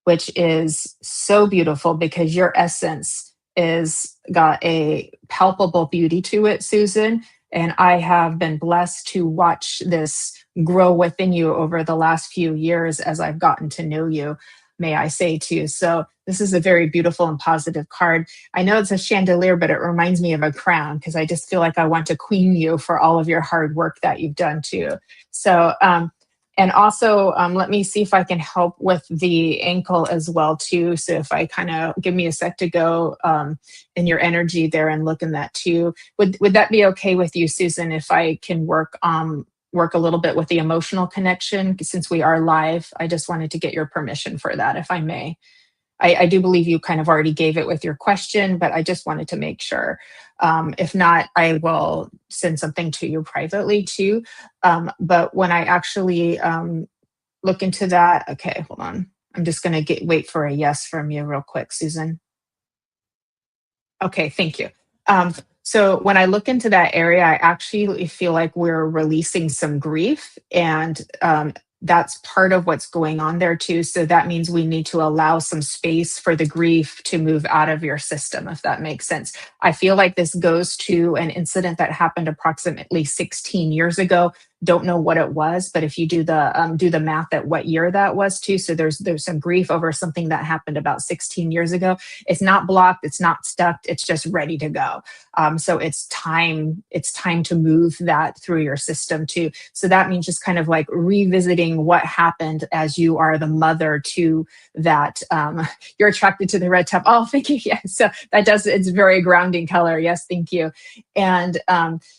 S2: which is so beautiful because your essence is got a palpable beauty to it, Susan. And I have been blessed to watch this grow within you over the last few years as I've gotten to know you, may I say to you. So this is a very beautiful and positive card. I know it's a chandelier, but it reminds me of a crown because I just feel like I want to queen you for all of your hard work that you've done too. So, and also, let me see if I can help with the ankle as well too. So if I kind of give me a sec to go in your energy there and look in that too. Would that be okay with you, Susan, if I can work a little bit with the emotional connection since we are live? I just wanted to get your permission for that, if I may. I do believe you kind of already gave it with your question, but I just wanted to make sure. If not, I will send something to you privately too. But when I actually look into that, okay, hold on. I'm just going to wait for a yes from you real quick, Susan. Okay, thank you. So when I look into that area, I actually feel like we're releasing some grief, and that's part of what's going on there too. So that means we need to allow some space for the grief to move out of your system, if that makes sense. I feel like this goes to an incident that happened approximately 16 years ago. Don't know what it was, but if you do the math at what year that was too, so there's some grief over something that happened about 16 years ago. It's not blocked, it's not stuck, it's just ready to go. So it's time to move that through your system too. So that means just kind of like revisiting what happened as you are the mother to that. You're attracted to the red top. Oh, thank you. Yes, so it's very grounding color. Yes, thank you. And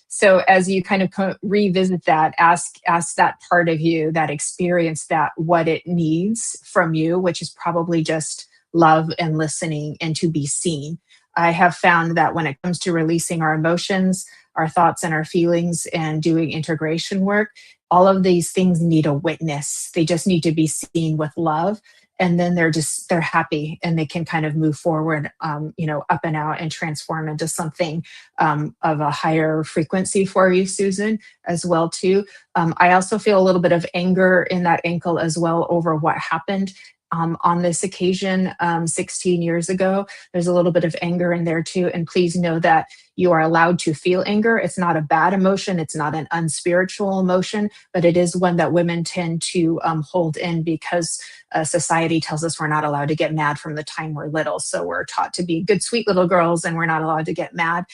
S2: so as you kind of revisit that, ask that part of you that experienced that what it needs from you, which is probably just love and listening and to be seen. I have found that when it comes to releasing our emotions, our thoughts and our feelings and doing integration work, all of these things need a witness. They just need to be seen with love. And then they're happy and they can kind of move forward, up and out and transform into something of a higher frequency for you, Susan, as well too. I also feel a little bit of anger in that ankle as well over what happened on this occasion 16 years ago. There's a little bit of anger in there too. And please know that You are allowed to feel anger. It's not a bad emotion. It's not an unspiritual emotion, but it is one that women tend to hold in because society tells us we're not allowed to get mad from the time we're little. So we're taught to be good, sweet little girls, and we're not allowed to get mad.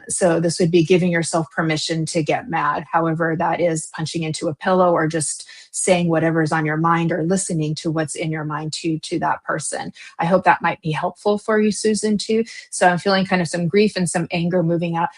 S2: So this would be giving yourself permission to get mad. However, that is punching into a pillow or just saying whatever's on your mind or listening to what's in your mind to that person. I hope that might be helpful for you, Susan, too. So I'm feeling kind of some grief and some anger moving out.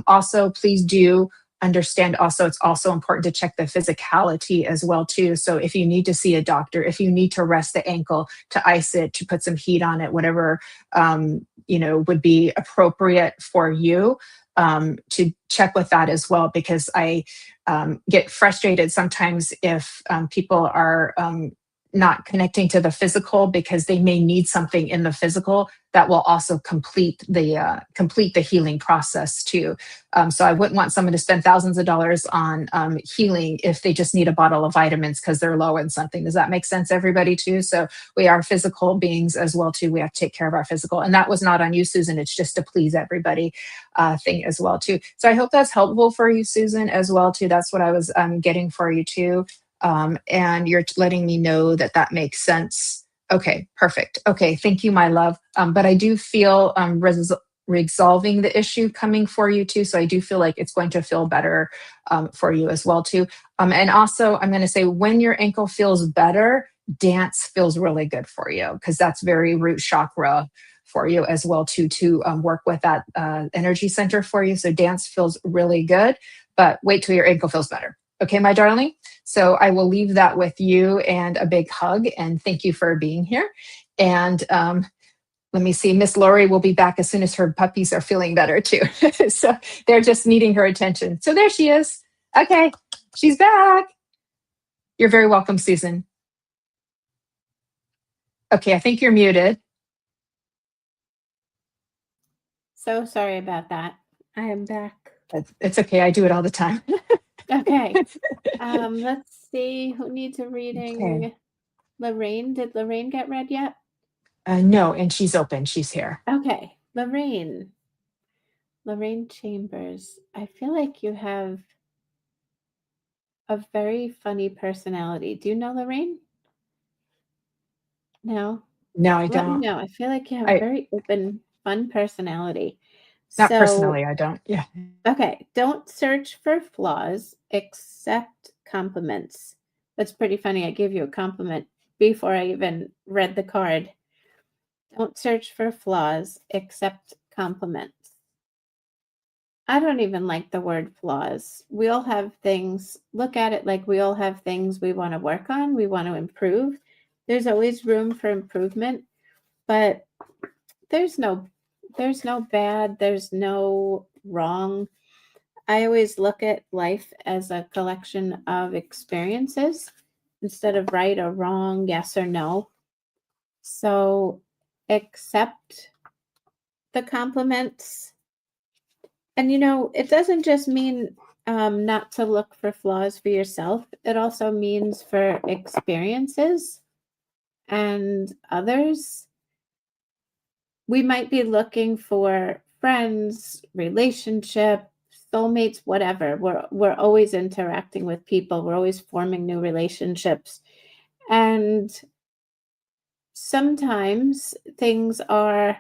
S2: Also, please do understand also it's also important to check the physicality as well too. So if you need to see a doctor, if you need to rest the ankle, to ice it, to put some heat on it, whatever would be appropriate for you, to check with that as well, because I get frustrated sometimes if people are not connecting to the physical, because they may need something in the physical that will also complete the healing process too. So I wouldn't want someone to spend thousands of dollars on healing if they just need a bottle of vitamins because they're low in something. Does that make sense, everybody, too? So we are physical beings as well too. We have to take care of our physical, and that was not on you, Susan. It's just to please everybody thing as well too. So I hope that's helpful for you, Susan, as well too. That's what I was getting for you too. And you're letting me know that makes sense. Okay, perfect. Okay, thank you, my love. But I do feel resolving the issue coming for you too. So I do feel like it's going to feel better for you as well too. And also, I'm going to say when your ankle feels better, dance feels really good for you, because that's very root chakra for you as well too, to work with that energy center for you. So dance feels really good, but wait till your ankle feels better. Okay, my darling. So I will leave that with you, and a big hug, and thank you for being here. And let me see, Miss Laurie will be back as soon as her puppies are feeling better too. So they're just needing her attention. So there she is. Okay, she's back. You're very welcome, Susan. Okay, I think you're muted.
S3: So sorry about that. I am back.
S2: It's okay. I do it all the time.
S3: Okay. Let's see who needs a reading.
S2: Okay.
S3: Lorraine, did Lorraine get read yet?
S2: No, and she's open. She's here.
S3: Okay. Lorraine Chambers. I feel like you have a very funny personality. Do you know Lorraine? No?
S2: No, I
S3: Let me
S2: don't.
S3: know. I feel like you have a very open, fun personality.
S2: Not personally, I don't. Yeah.
S3: Okay. Don't search for flaws, accept compliments. That's pretty funny. I gave you a compliment before I even read the card. Don't search for flaws, accept compliments. I don't even like the word flaws. We all have things, look at it like we all have things we want to work on, we want to improve. There's always room for improvement, but there's no bad, there's no wrong. I always look at life as a collection of experiences instead of right or wrong, yes or no. So accept the compliments. And it doesn't just mean not to look for flaws for yourself. It also means for experiences and others. We might be looking for friends, relationships, soulmates, whatever. We're always interacting with people. We're always forming new relationships. And sometimes things are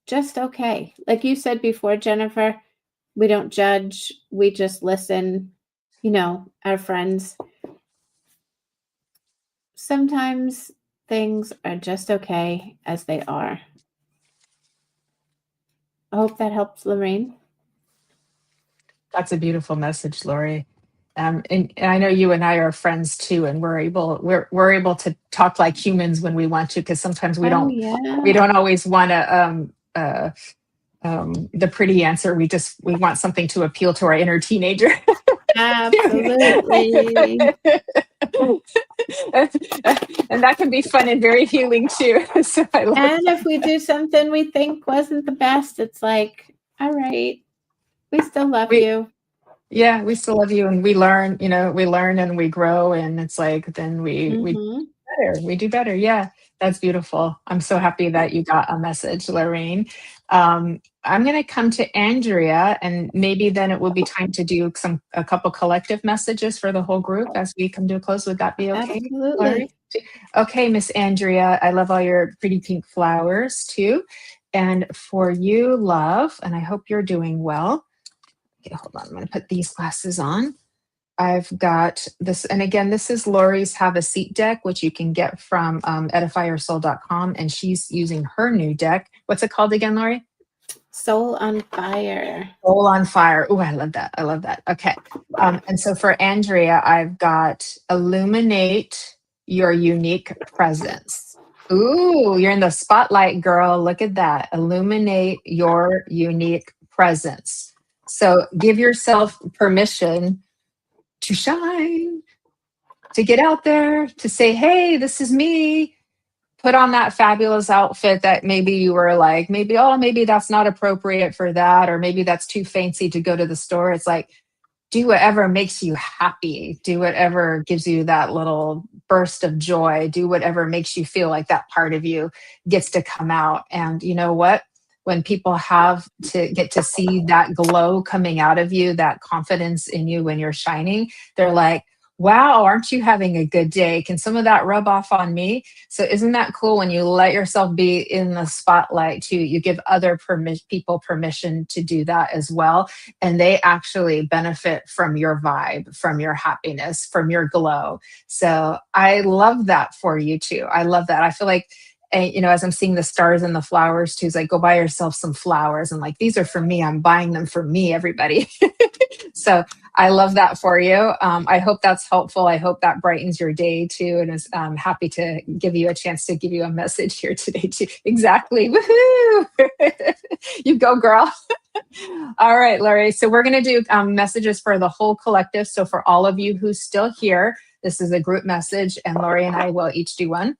S3: just okay. Like you said before, Jennifer, we don't judge. We just listen, our friends. Sometimes things are just okay as they are. I hope that helps, Lorraine.
S2: That's a beautiful message, Laurie. And I know you and I are friends too, and we're able to talk like humans when we want to, because sometimes we don't always want to the pretty answer. We want something to appeal to our inner teenager.
S3: Absolutely.
S2: And that can be fun and very healing too. So
S3: and if we do something we think wasn't the best, it's like, all right, we still love you.
S2: Yeah, we still love you, and we learn, and we grow, and it's like, then we do better. Yeah. That's beautiful. I'm so happy that you got a message, Lorraine. I'm going to come to Andrea, and maybe then it will be time to do a couple collective messages for the whole group as we come to a close. Would that be okay, Lori?
S3: Absolutely.
S2: Okay, Miss Andrea, I love all your pretty pink flowers too. And for you, love, and I hope you're doing well. Okay, hold on. I'm going to put these glasses on. I've got this, and again, this is Lori's Have a Seat deck, which you can get from edifyyoursoul.com, and she's using her new deck. What's it called again, Lori?
S3: Soul on Fire.
S2: Soul on Fire. Oh, I love that. I love that. Okay. And so for Andrea, I've got Illuminate Your Unique Presence. Ooh, you're in the spotlight, girl. Look at that. Illuminate your unique presence. So give yourself permission to shine, to get out there, to say, hey, this is me. Put on that fabulous outfit that maybe you were like, maybe that's not appropriate for that, or maybe that's too fancy to go to the store. It's like, do whatever makes you happy. Do whatever gives you that little burst of joy. Do whatever makes you feel like that part of you gets to come out. And you know what? When people have to get to see that glow coming out of you, that confidence in you when you're shining, they're like, wow, aren't you having a good day? Can some of that rub off on me? So isn't that cool when you let yourself be in the spotlight too? You give other people permission to do that as well. And they actually benefit from your vibe, from your happiness, from your glow. So I love that for you too. I love that. I feel like, as I'm seeing the stars and the flowers too, it's like, go buy yourself some flowers. And like, these are for me. I'm buying them for me, everybody. So I love that for you. I hope that's helpful. I hope that brightens your day too. And I'm happy to give you a chance to give you a message here today too. Exactly. Woohoo! You go, girl. All right, Laurie. So we're going to do messages for the whole collective. So for all of you who's still here, this is a group message, and Laurie and I will each do one.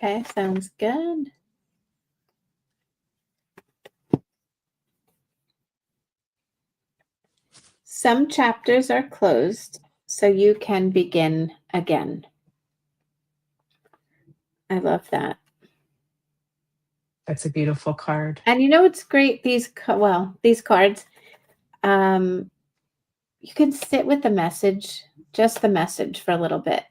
S3: Okay, sounds good. Some chapters are closed, so you can begin again. I love that.
S2: That's a beautiful card.
S3: And you know what's great? These cards, you can sit with the message, just the message for a little bit.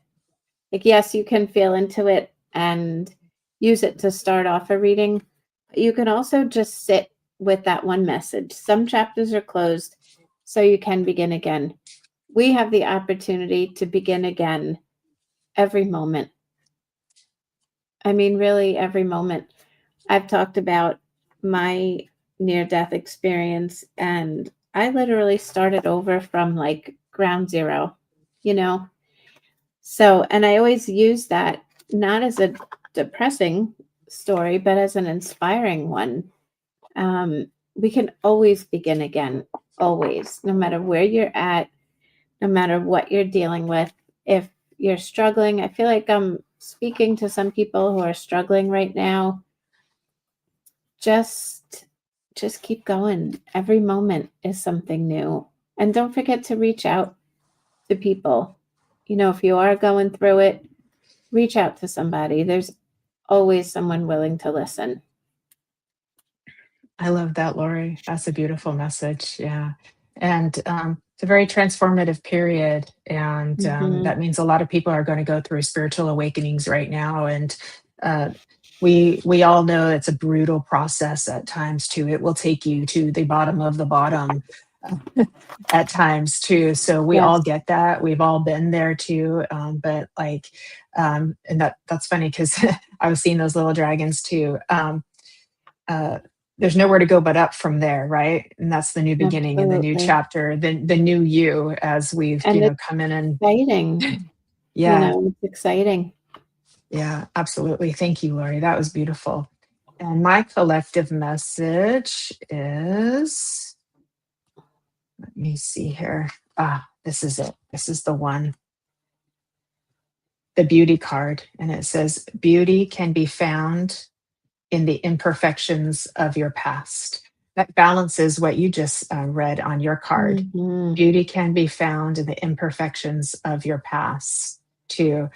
S3: Like, yes, you can feel into it and use it to start off a reading. You can also just sit with that one message. Some chapters are closed, so you can begin again. We have the opportunity to begin again every moment. I mean, really every moment. I've talked about my near-death experience, and I literally started over from like ground zero, So, and I always use that not as a depressing story, but as an inspiring one. We can always begin again, always, no matter where you're at, no matter what you're dealing with. If you're struggling, I feel like I'm speaking to some people who are struggling right now. Just keep going. Every moment is something new. And don't forget to reach out to people. If you are going through it, reach out to somebody. There's always someone willing to listen.
S2: I love that, Laurie. That's a beautiful message. Yeah. And it's a very transformative period. And that means a lot of people are going to go through spiritual awakenings right now. And we all know it's a brutal process at times too. It will take you to the bottom of the bottom at times too. So we all get that. We've all been there too. But like, and that's funny because I was seeing those little dragons too. There's nowhere to go but up from there, right? And that's the new beginning and the new chapter, the new you, as we've come in and
S3: exciting.
S2: Yeah,
S3: it's exciting.
S2: Yeah, absolutely. Thank you, Laurie. That was beautiful. And my collective message is, let me see here. This is it. This is the one. The beauty card. And it says, beauty can be found in the imperfections of your past. That balances what you just read on your card.
S3: Mm-hmm.
S2: Beauty can be found in the imperfections of your past too.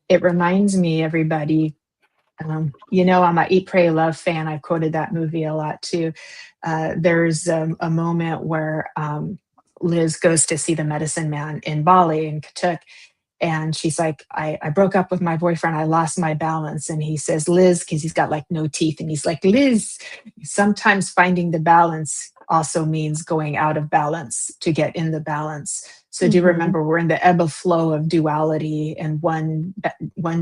S2: it reminds me, everybody, I'm a Eat, Pray, Love fan. I've quoted that movie a lot too. There's a moment where Liz goes to see the medicine man in Bali, in Katuk, and she's like, I broke up with my boyfriend. I lost my balance. And he says, Liz, because he's got like no teeth. And he's like, Liz, sometimes finding the balance also means going out of balance to get in the balance. So do remember, we're in the ebb of flow of duality, and one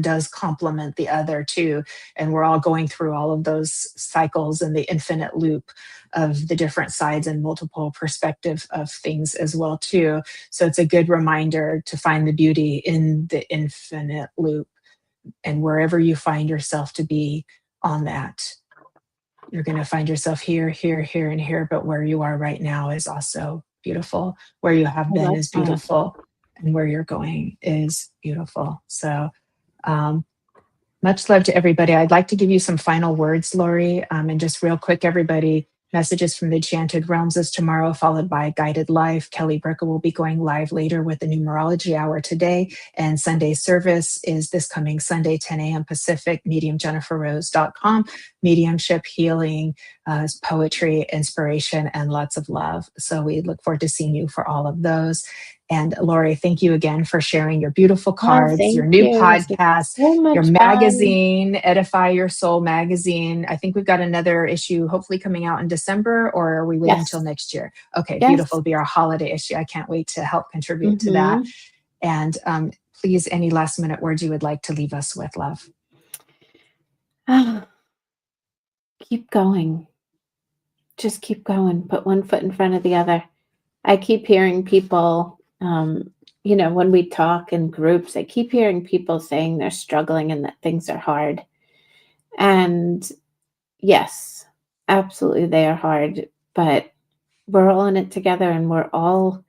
S2: does complement the other too. And we're all going through all of those cycles and the infinite loop of the different sides and multiple perspective of things as well too. So it's a good reminder to find the beauty in the infinite loop, and wherever you find yourself to be on that. You're going to find yourself here, here, here, and here, but where you are right now is also beautiful. Where you have been is beautiful, and where you're going is beautiful. So much love to everybody. I'd like to give you some final words, Laurie, and just real quick, everybody. Messages from the Enchanted Realms is tomorrow, followed by Guided Life. Kelly Brickle will be going live later with the numerology hour today. And Sunday service is this coming Sunday, 10 a.m. Pacific, mediumjenniferrose.com. Mediumship, healing, poetry, inspiration, and lots of love. So we look forward to seeing you for all of those. And Laurie, thank you again for sharing your beautiful cards, your new podcast, your magazine, Edify Your Soul Magazine. I think we've got another issue hopefully coming out in December, or are we waiting until next year? Okay, beautiful. It'll be our holiday issue. I can't wait to help contribute to that. And please, any last minute words you would like to leave us with, love?
S3: Keep going. Just keep going. Put one foot in front of the other. I keep hearing people, when we talk in groups, I keep hearing people saying they're struggling and that things are hard. And yes, absolutely, they are hard, but we're all in it together and we're all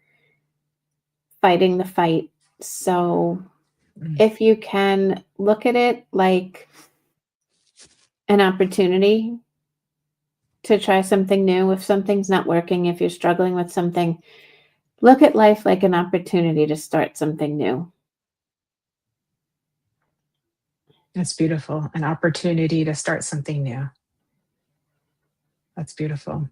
S3: fighting the fight. So if you can look at it like an opportunity to try something new, if something's not working, if you're struggling with something, look at life like an opportunity to start something new.
S2: That's beautiful. An opportunity to start something new. That's beautiful.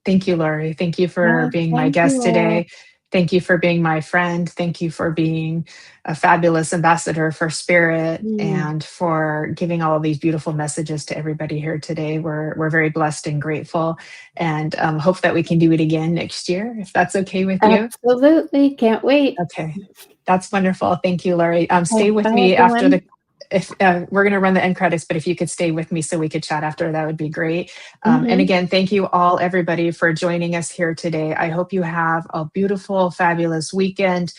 S2: Thank you, Laurie. Thank you for being my guest today. Thank you for being my friend. Thank you for being a fabulous ambassador for spirit and for giving all of these beautiful messages to everybody here today. We're very blessed and grateful, and hope that we can do it again next year, if that's okay with you.
S3: Absolutely. Can't wait.
S2: Okay. That's wonderful. Thank you, Laurie. Stay with me after the if we're going to run the end credits, but if you could stay with me so we could chat after, that would be great. And again, thank you all, everybody, for joining us here today. I hope you have a beautiful, fabulous weekend.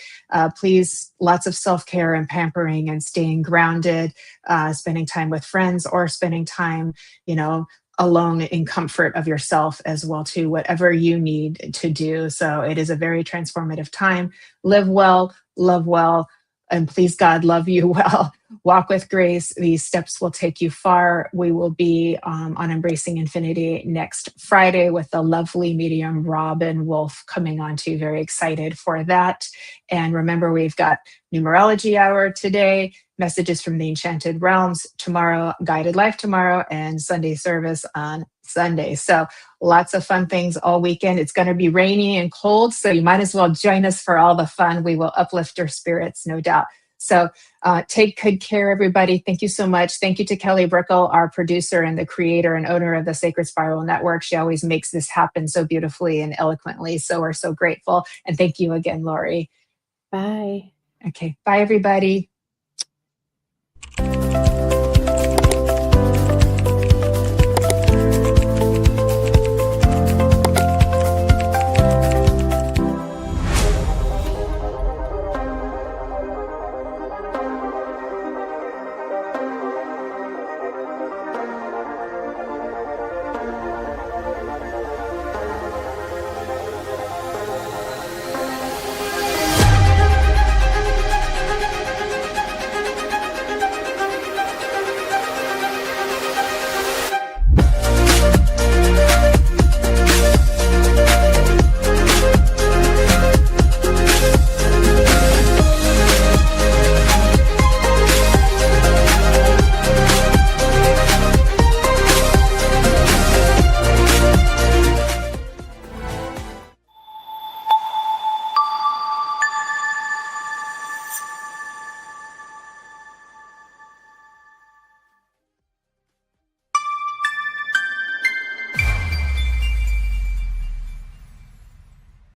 S2: Please, lots of self-care and pampering and staying grounded, spending time with friends, or spending time, alone in comfort of yourself as well too, whatever you need to do. So it is a very transformative time. Live well, love well, and please God, love you well. Walk with grace. These steps will take you far. We will be on Embracing Infinity next Friday with the lovely medium Robin Wolf coming on too. Very excited for that. And remember, we've got numerology hour today, messages from the Enchanted Realms tomorrow, Guided Life tomorrow, and Sunday service on Sunday. So lots of fun things all weekend. It's going to be rainy and cold, so you might as well join us for all the fun. We will uplift your spirits, no doubt. So take good care, everybody. Thank you so much. Thank you to Kelly Brickle, our producer and the creator and owner of the Sacred Spiral Network. She always makes this happen so beautifully and eloquently. So we're so grateful. And thank you again, Laurie.
S3: Bye.
S2: Okay. Bye, everybody.